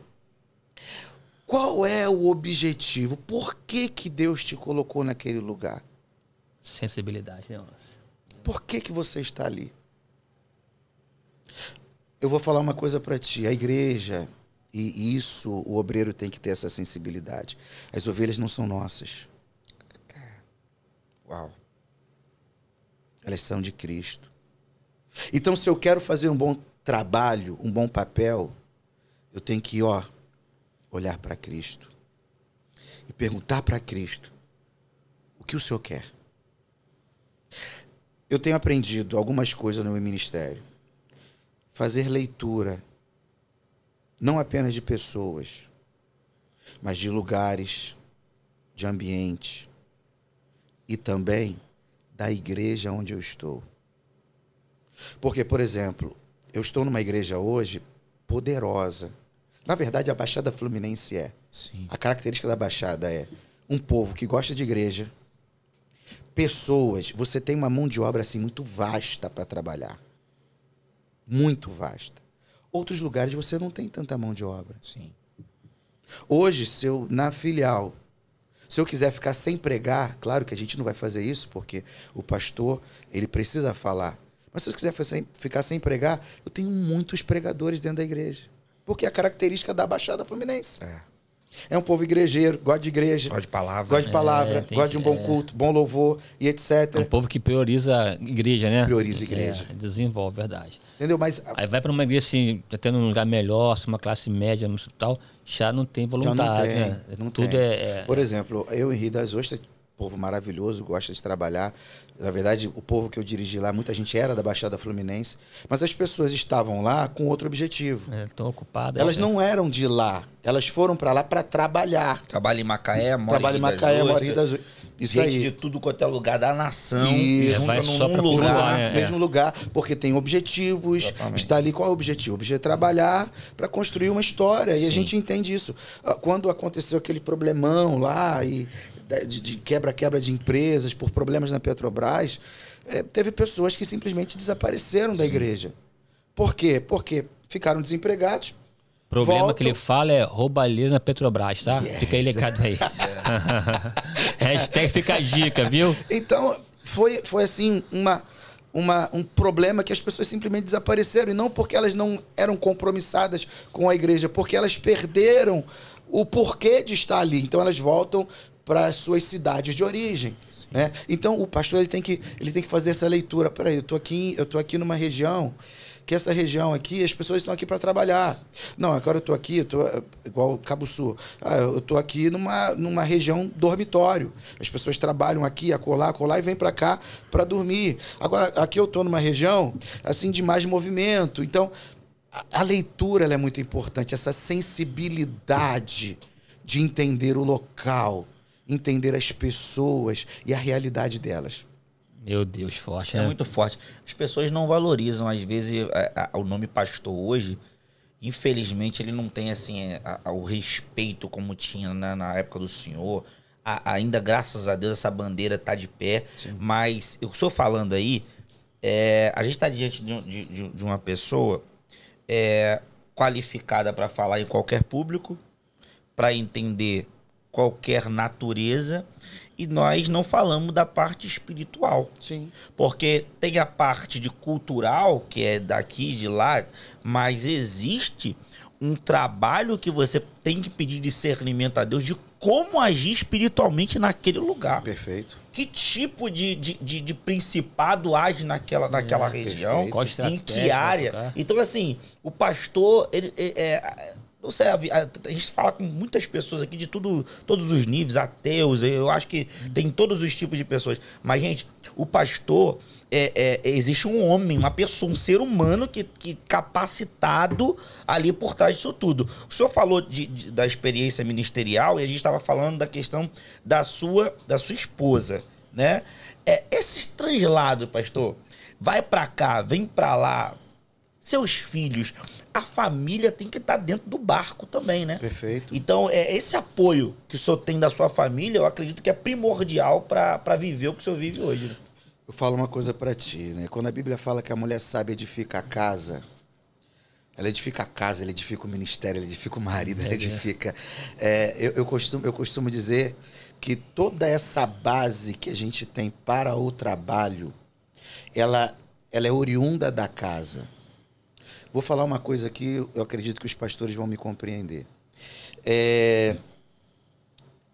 qual é o objetivo, por que Deus te colocou naquele lugar. Sensibilidade, né, Wallace? Por que você está ali? Eu vou falar uma coisa para ti. A igreja, e isso, o obreiro tem que ter essa sensibilidade. As ovelhas não são nossas. Uau. Elas são de Cristo. Então, se eu quero fazer um bom trabalho, um bom papel, eu tenho que, olhar para Cristo. E perguntar para Cristo, o que o Senhor quer? Eu tenho aprendido algumas coisas no meu ministério. Fazer leitura, não apenas de pessoas, mas de lugares, de ambientes e também da igreja onde eu estou. Porque, por exemplo, eu estou numa igreja hoje poderosa. Na verdade, a Baixada Fluminense é. Sim. A característica da Baixada é um povo que gosta de igreja, pessoas, você tem uma mão de obra assim muito vasta para trabalhar. Muito vasta. Outros lugares você não tem tanta mão de obra. Sim. Hoje, na filial, se eu quiser ficar sem pregar, claro que a gente não vai fazer isso, porque o pastor, ele precisa falar. Mas se eu quiser ficar sem pregar, eu tenho muitos pregadores dentro da igreja. Porque é a característica da Baixada Fluminense. É um povo igrejeiro, gosta de igreja. Gosta de palavra. Gosta de palavra, gosta de um bom culto, bom louvor e etc. É um povo que prioriza a igreja, né? Prioriza a igreja. Desenvolve, verdade. Entendeu? Mas aí vai para uma igreja assim, tendo um lugar melhor, uma classe média, tal, já não tem voluntário, né? Não Tudo tem. Por exemplo, eu em Rio das Ostras, povo maravilhoso, gosta de trabalhar. Na verdade, o povo que eu dirigi lá, muita gente era da Baixada Fluminense, mas as pessoas estavam lá com outro objetivo. Estão ocupadas. Elas não eram de lá, elas foram para lá para trabalhar. Trabalha em Macaé, mora Trabalha em Macaé, mora em Rio das Ostras. Isso gente aí. de tudo quanto é lugar da nação. Isso. Vai só pra lugar, mesmo lugar, porque tem objetivos. Exatamente. Está ali, qual é o objetivo? O objetivo é trabalhar para construir uma história. Sim. E a gente entende isso. Quando aconteceu aquele problemão lá de quebra de empresas por problemas na Petrobras, teve pessoas que simplesmente desapareceram da igreja. Por quê? Porque ficaram desempregados. O problema que ele fala é roubalheira na Petrobras, tá? Yes. Fica aí ligado aí. Hashtag fica a dica, viu? Então, foi assim, um problema que as pessoas simplesmente desapareceram. E não porque elas não eram compromissadas com a igreja, porque elas perderam o porquê de estar ali. Então, elas voltam para as suas cidades de origem, né? Então, o pastor ele tem que fazer essa leitura. Peraí, eu tô aqui numa região que essa região aqui, as pessoas estão aqui para trabalhar. Não, agora eu tô igual Cabo Sul. Eu tô aqui numa região dormitório. As pessoas trabalham aqui, acolá e vêm para cá para dormir. Agora, aqui eu tô numa região assim de mais movimento. Então, a leitura ela é muito importante, essa sensibilidade de entender o local, entender as pessoas e a realidade delas. Meu Deus, forte, né? É muito forte. As pessoas não valorizam, às vezes, o nome pastor hoje, infelizmente, ele não tem assim o respeito como tinha na época do senhor, ainda, graças a Deus, essa bandeira tá de pé. Sim. Mas eu estou falando aí, a gente está diante de uma pessoa qualificada para falar em qualquer público, para entender qualquer natureza, e nós não falamos da parte espiritual. Sim. Porque tem a parte de cultural, que é daqui, de lá, mas existe um trabalho que você tem que pedir discernimento a Deus de como agir espiritualmente naquele lugar. Perfeito. Que tipo de principado age naquela região, em que área. Então, assim, o pastor, não sei, a gente fala com muitas pessoas aqui de todos os níveis, ateus, eu acho que tem todos os tipos de pessoas. Mas, gente, o pastor, existe um homem, uma pessoa, um ser humano que capacitado ali por trás disso tudo. O senhor falou da experiência ministerial e a gente estava falando da questão da sua esposa, né? Esses translados, pastor, vai para cá, vem para lá, seus filhos, a família tem que estar dentro do barco também, né? Perfeito. Então, esse apoio que o senhor tem da sua família, eu acredito que é primordial para viver o que o senhor vive hoje, né? Eu falo uma coisa para ti, né? Quando a Bíblia fala que a mulher sábia edifica a casa, ela edifica o ministério, ela edifica o marido, ela edifica... Eu costumo dizer que toda essa base que a gente tem para o trabalho, ela é oriunda da casa. Vou falar uma coisa aqui, eu acredito que os pastores vão me compreender.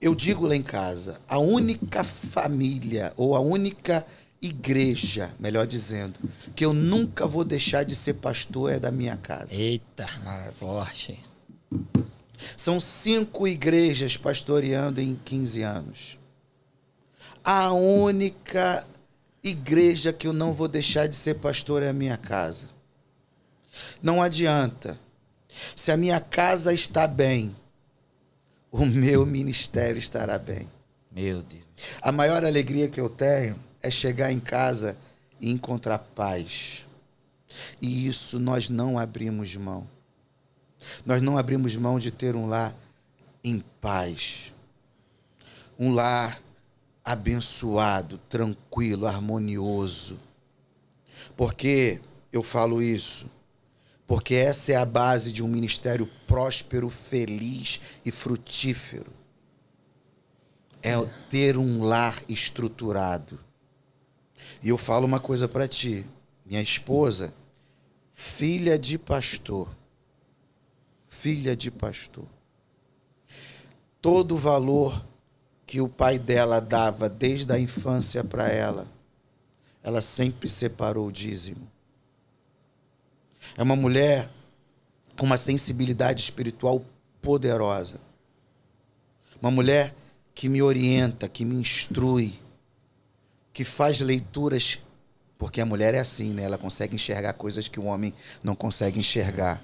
Eu digo lá em casa, a única família, ou a única igreja, melhor dizendo, que eu nunca vou deixar de ser pastor é da minha casa. Eita, forte. São 5 igrejas pastoreando em 15 anos. A única igreja que eu não vou deixar de ser pastor é a minha casa. Não adianta. Se a minha casa está bem, o meu ministério estará bem. Meu Deus. A maior alegria que eu tenho é chegar em casa e encontrar paz. E isso nós não abrimos mão. Nós não abrimos mão de ter um lar em paz. Um lar abençoado, tranquilo, harmonioso. Por que eu falo isso? Porque essa é a base de um ministério próspero, feliz e frutífero. É ter um lar estruturado. E eu falo uma coisa para ti. Minha esposa, filha de pastor. Filha de pastor. Todo o valor que o pai dela dava desde a infância para ela, ela sempre separou o dízimo. É uma mulher com uma sensibilidade espiritual poderosa. Uma mulher que me orienta, que me instrui, que faz leituras, porque a mulher é assim, né? Ela consegue enxergar coisas que o homem não consegue enxergar.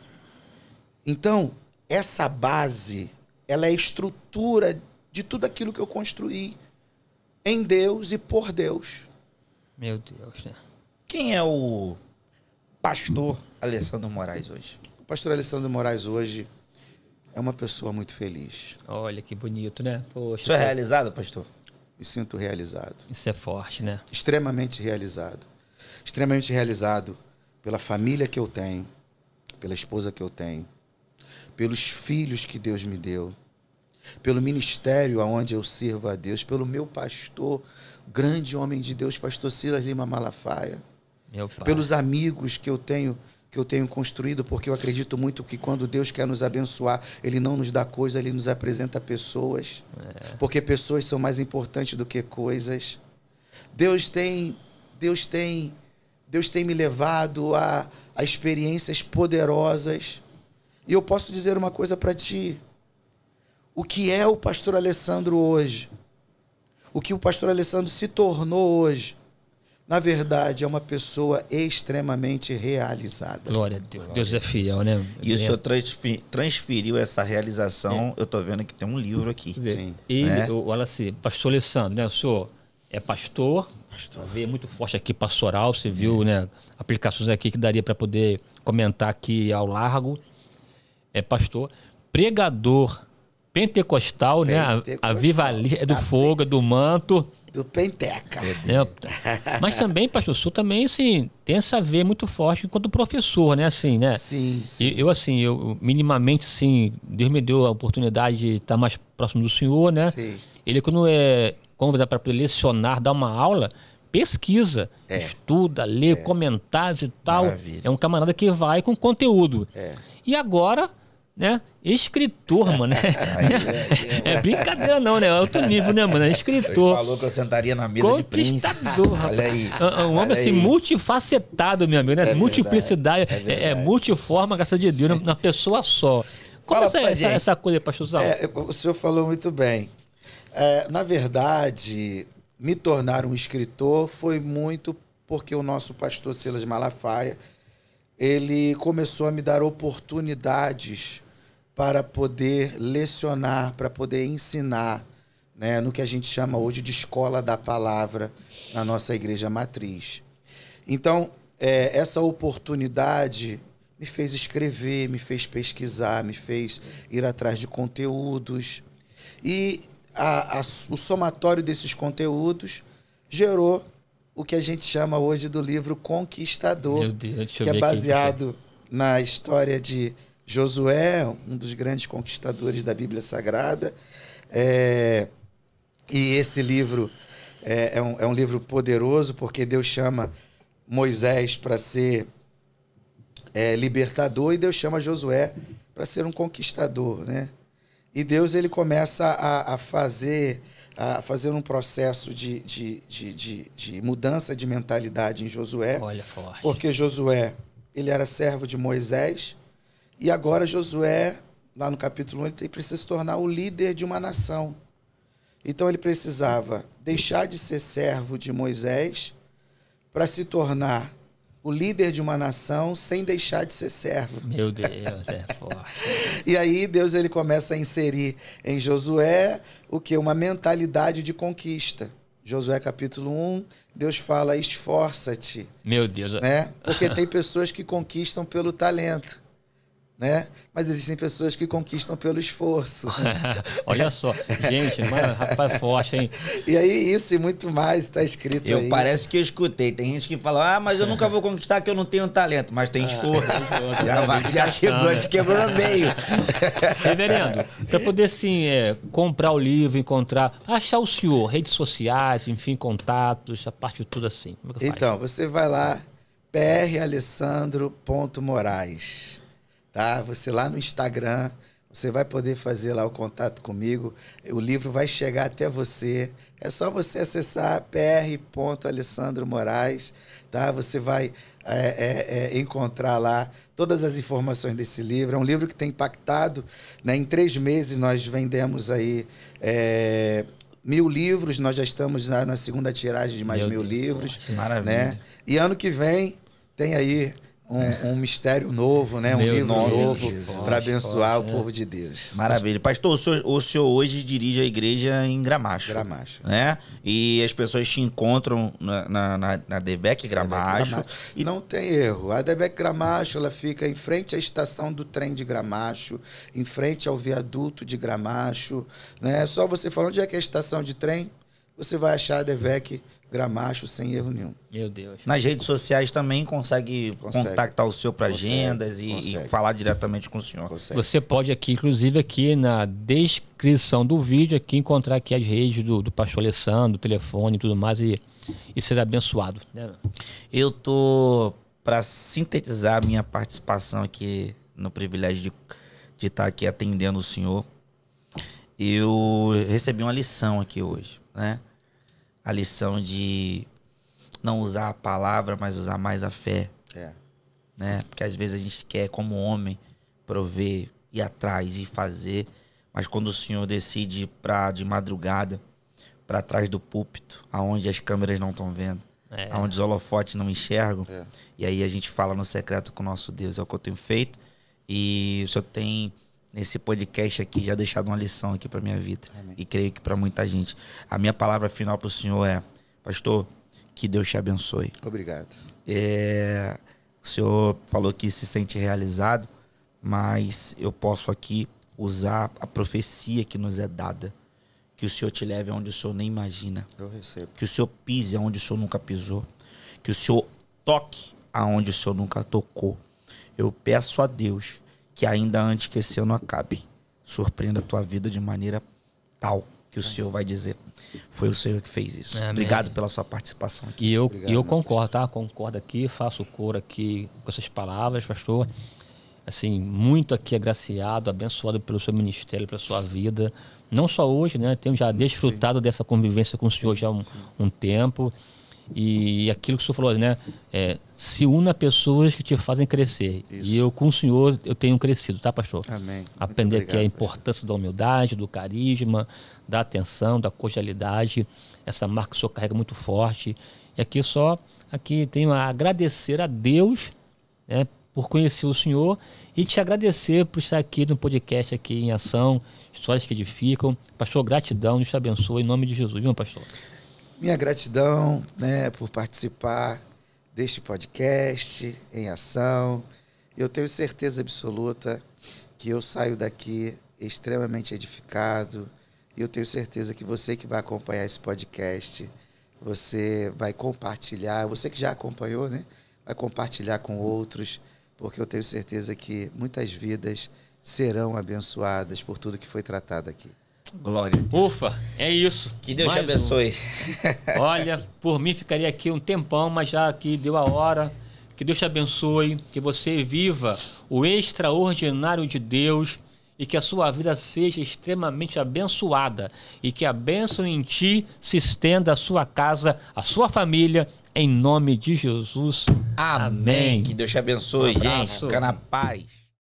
Então, essa base, ela é a estrutura de tudo aquilo que eu construí em Deus e por Deus. Meu Deus, né? Quem é o pastor Alessandro Moraes hoje? O pastor Alessandro Moraes hoje é uma pessoa muito feliz. Olha que bonito, né? Poxa. Você é realizado, pastor? Me sinto realizado. Isso é forte, né? Extremamente realizado. Extremamente realizado pela família que eu tenho, pela esposa que eu tenho, pelos filhos que Deus me deu, pelo ministério aonde eu sirvo a Deus, pelo meu pastor, grande homem de Deus, pastor Silas Lima Malafaia, meu pai. Pelos amigos que eu tenho construído, porque eu acredito muito que quando Deus quer nos abençoar, Ele não nos dá coisa, Ele nos apresenta pessoas, porque pessoas são mais importantes do que coisas. Deus tem me levado a experiências poderosas. E eu posso dizer uma coisa para ti. O que é o pastor Alessandro hoje? O que o pastor Alessandro se tornou hoje? Na verdade, é uma pessoa extremamente realizada. Glória a Deus. Deus é fiel, né? E o senhor transferiu essa realização. Eu tô vendo que tem um livro aqui. Sim. E, olha assim, pastor Alessandro, né? O senhor é pastor. Veio muito forte aqui, pastoral. Você viu, né? Aplicações aqui que daria para poder comentar aqui ao largo. É pastor, pregador pentecostal, né? A Vivalista é do fogo, é do manto. Do Penteca. Mas também, pastor, o senhor também, assim, tem essa veia muito forte enquanto professor, né? Assim, né? Sim, sim. Eu minimamente, assim, Deus me deu a oportunidade de estar mais próximo do senhor, né? Sim. Ele, quando é convidado para lecionar, dar uma aula, pesquisa, estuda, lê comentários e tal. Maravilha. É um camarada que vai com conteúdo. E agora, né? Escritor, mano. É brincadeira não, né? É outro nível, né, mano? É escritor. Ele falou que eu sentaria na mesa de príncipe. Conquistador, Olha aí. Um homem assim, multifacetado, meu amigo, né? Multiplicidade, multiforma, graças a Deus, na pessoa só. Como essa coisa, pastorzão? O senhor falou muito bem. Na verdade, me tornar um escritor foi muito porque o nosso pastor Silas Malafaia, ele começou a me dar oportunidades para poder lecionar, para poder ensinar, né, no que a gente chama hoje de escola da palavra na nossa igreja matriz. Então, essa oportunidade me fez escrever, me fez pesquisar, me fez ir atrás de conteúdos. E o somatório desses conteúdos gerou o que a gente chama hoje do livro Conquistador, Meu Deus, deixa eu que ver é baseado na história de Josué, um dos grandes conquistadores da Bíblia Sagrada. E esse livro é um livro poderoso, porque Deus chama Moisés para ser libertador e Deus chama Josué para ser um conquistador, né? E Deus ele começa a fazer um processo de mudança de mentalidade em Josué. Olha, forte. Porque Josué ele era servo de Moisés e agora Josué, lá no capítulo 1, ele precisa se tornar o líder de uma nação. Então ele precisava deixar de ser servo de Moisés para se tornar o líder de uma nação sem deixar de ser servo. Meu Deus, é forte. E aí Deus ele começa a inserir em Josué o quê? Uma mentalidade de conquista. Josué capítulo 1, Deus fala, esforça-te. Meu Deus. Né? Porque tem pessoas que conquistam pelo talento, né? Mas existem pessoas que conquistam pelo esforço. Olha só, gente, rapaz forte, hein? E aí isso e muito mais está escrito aí. Parece que eu escutei. Tem gente que fala, mas eu nunca vou conquistar que eu não tenho talento. Mas tem esforço. Já quebrou no meio. Reverendo, para poder assim, comprar o livro, achar o senhor, redes sociais, enfim, contatos, a parte de tudo assim. Como é que faz? Então, você vai lá, pralessandro.moraes. Tá? Você lá no Instagram, você vai poder fazer lá o contato comigo. O livro vai chegar até você. É só você acessar pr.alessandromoraes, tá? Você vai encontrar lá todas as informações desse livro. É um livro que tem impactado, né? Em 3 meses nós vendemos aí 1.000 livros. Nós já estamos na segunda tiragem de mais 1.000 livros. Maravilha. Né? E ano que vem tem aí um mistério novo, né? Um livro novo para abençoar o povo de Deus. Maravilha. Pastor, o senhor hoje dirige a igreja em Gramacho. Gramacho. Né? E as pessoas te encontram na DEVEC Gramacho. E não tem erro. A DEVEC Gramacho, ela fica em frente à estação do trem de Gramacho, em frente ao viaduto de Gramacho. Né? Só você falar onde é que é a estação de trem, você vai achar a DEVEC Gramacho sem erro nenhum. Meu Deus. Nas redes sociais também consegue contactar o senhor para agendas e falar diretamente com o senhor. Você pode aqui, inclusive aqui na descrição do vídeo, aqui encontrar aqui as redes do pastor Alessandro, o telefone e tudo mais e ser abençoado. Né? Eu tô, para sintetizar a minha participação aqui no privilégio de estar aqui atendendo o senhor, eu recebi uma lição aqui hoje, né? A lição de não usar a palavra, mas usar mais a fé. Né? Porque às vezes a gente quer, como homem, prover, ir atrás e fazer. Mas quando o senhor decide ir de madrugada, para trás do púlpito, aonde as câmeras não estão vendo, aonde os holofotes não enxergam, e aí a gente fala no secreto com o nosso Deus. É o que eu tenho feito. E o senhor tem, nesse podcast aqui, já deixado uma lição aqui para minha vida. Amém. E creio que para muita gente. A minha palavra final para o senhor é, pastor, que Deus te abençoe. Obrigado. O senhor falou que se sente realizado, mas eu posso aqui usar a profecia que nos é dada. Que o Senhor te leve aonde o Senhor nem imagina. Eu recebo. Que o Senhor pise aonde o Senhor nunca pisou. Que o Senhor toque aonde o Senhor nunca tocou. Eu peço a Deus que ainda antes que esse ano acabe, surpreenda a tua vida de maneira tal que o Senhor vai dizer. Foi o Senhor que fez isso. Amém. Obrigado pela sua participação aqui. E eu, Obrigado, eu concordo, tá? Concordo aqui, faço coro aqui com essas palavras, pastor. Assim, muito aqui agraciado, abençoado pelo seu ministério, pela sua vida. Não só hoje, né? Tenho já desfrutado dessa convivência com o senhor já há um tempo. E aquilo que o senhor falou, né? Se una a pessoas que te fazem crescer. Isso. E eu, com o senhor, eu tenho crescido, tá, pastor? Amém. Aprender Muito aqui a obrigado, importância da humildade, do carisma, da atenção, da cordialidade. Essa marca que o senhor carrega muito forte. E aqui tenho a agradecer a Deus, né, por conhecer o senhor e te agradecer por estar aqui no podcast aqui em ação, histórias que edificam. Pastor, gratidão, Deus te abençoe em nome de Jesus, viu, pastor? Minha gratidão, né, por participar deste podcast em ação. Eu tenho certeza absoluta que eu saio daqui extremamente edificado. E eu tenho certeza que você que vai acompanhar esse podcast, você vai compartilhar, você que já acompanhou, né, vai compartilhar com outros, porque eu tenho certeza que muitas vidas serão abençoadas por tudo que foi tratado aqui. Glória. Ufa, é isso. Que Deus te Mais abençoe. Olha, por mim ficaria aqui um tempão, mas já aqui deu a hora. Que Deus te abençoe, que você viva o extraordinário de Deus e que a sua vida seja extremamente abençoada e que a bênção em ti se estenda à sua casa, à sua família, em nome de Jesus. Amém. Que Deus te abençoe, Um abraço. gente. Fica na paz.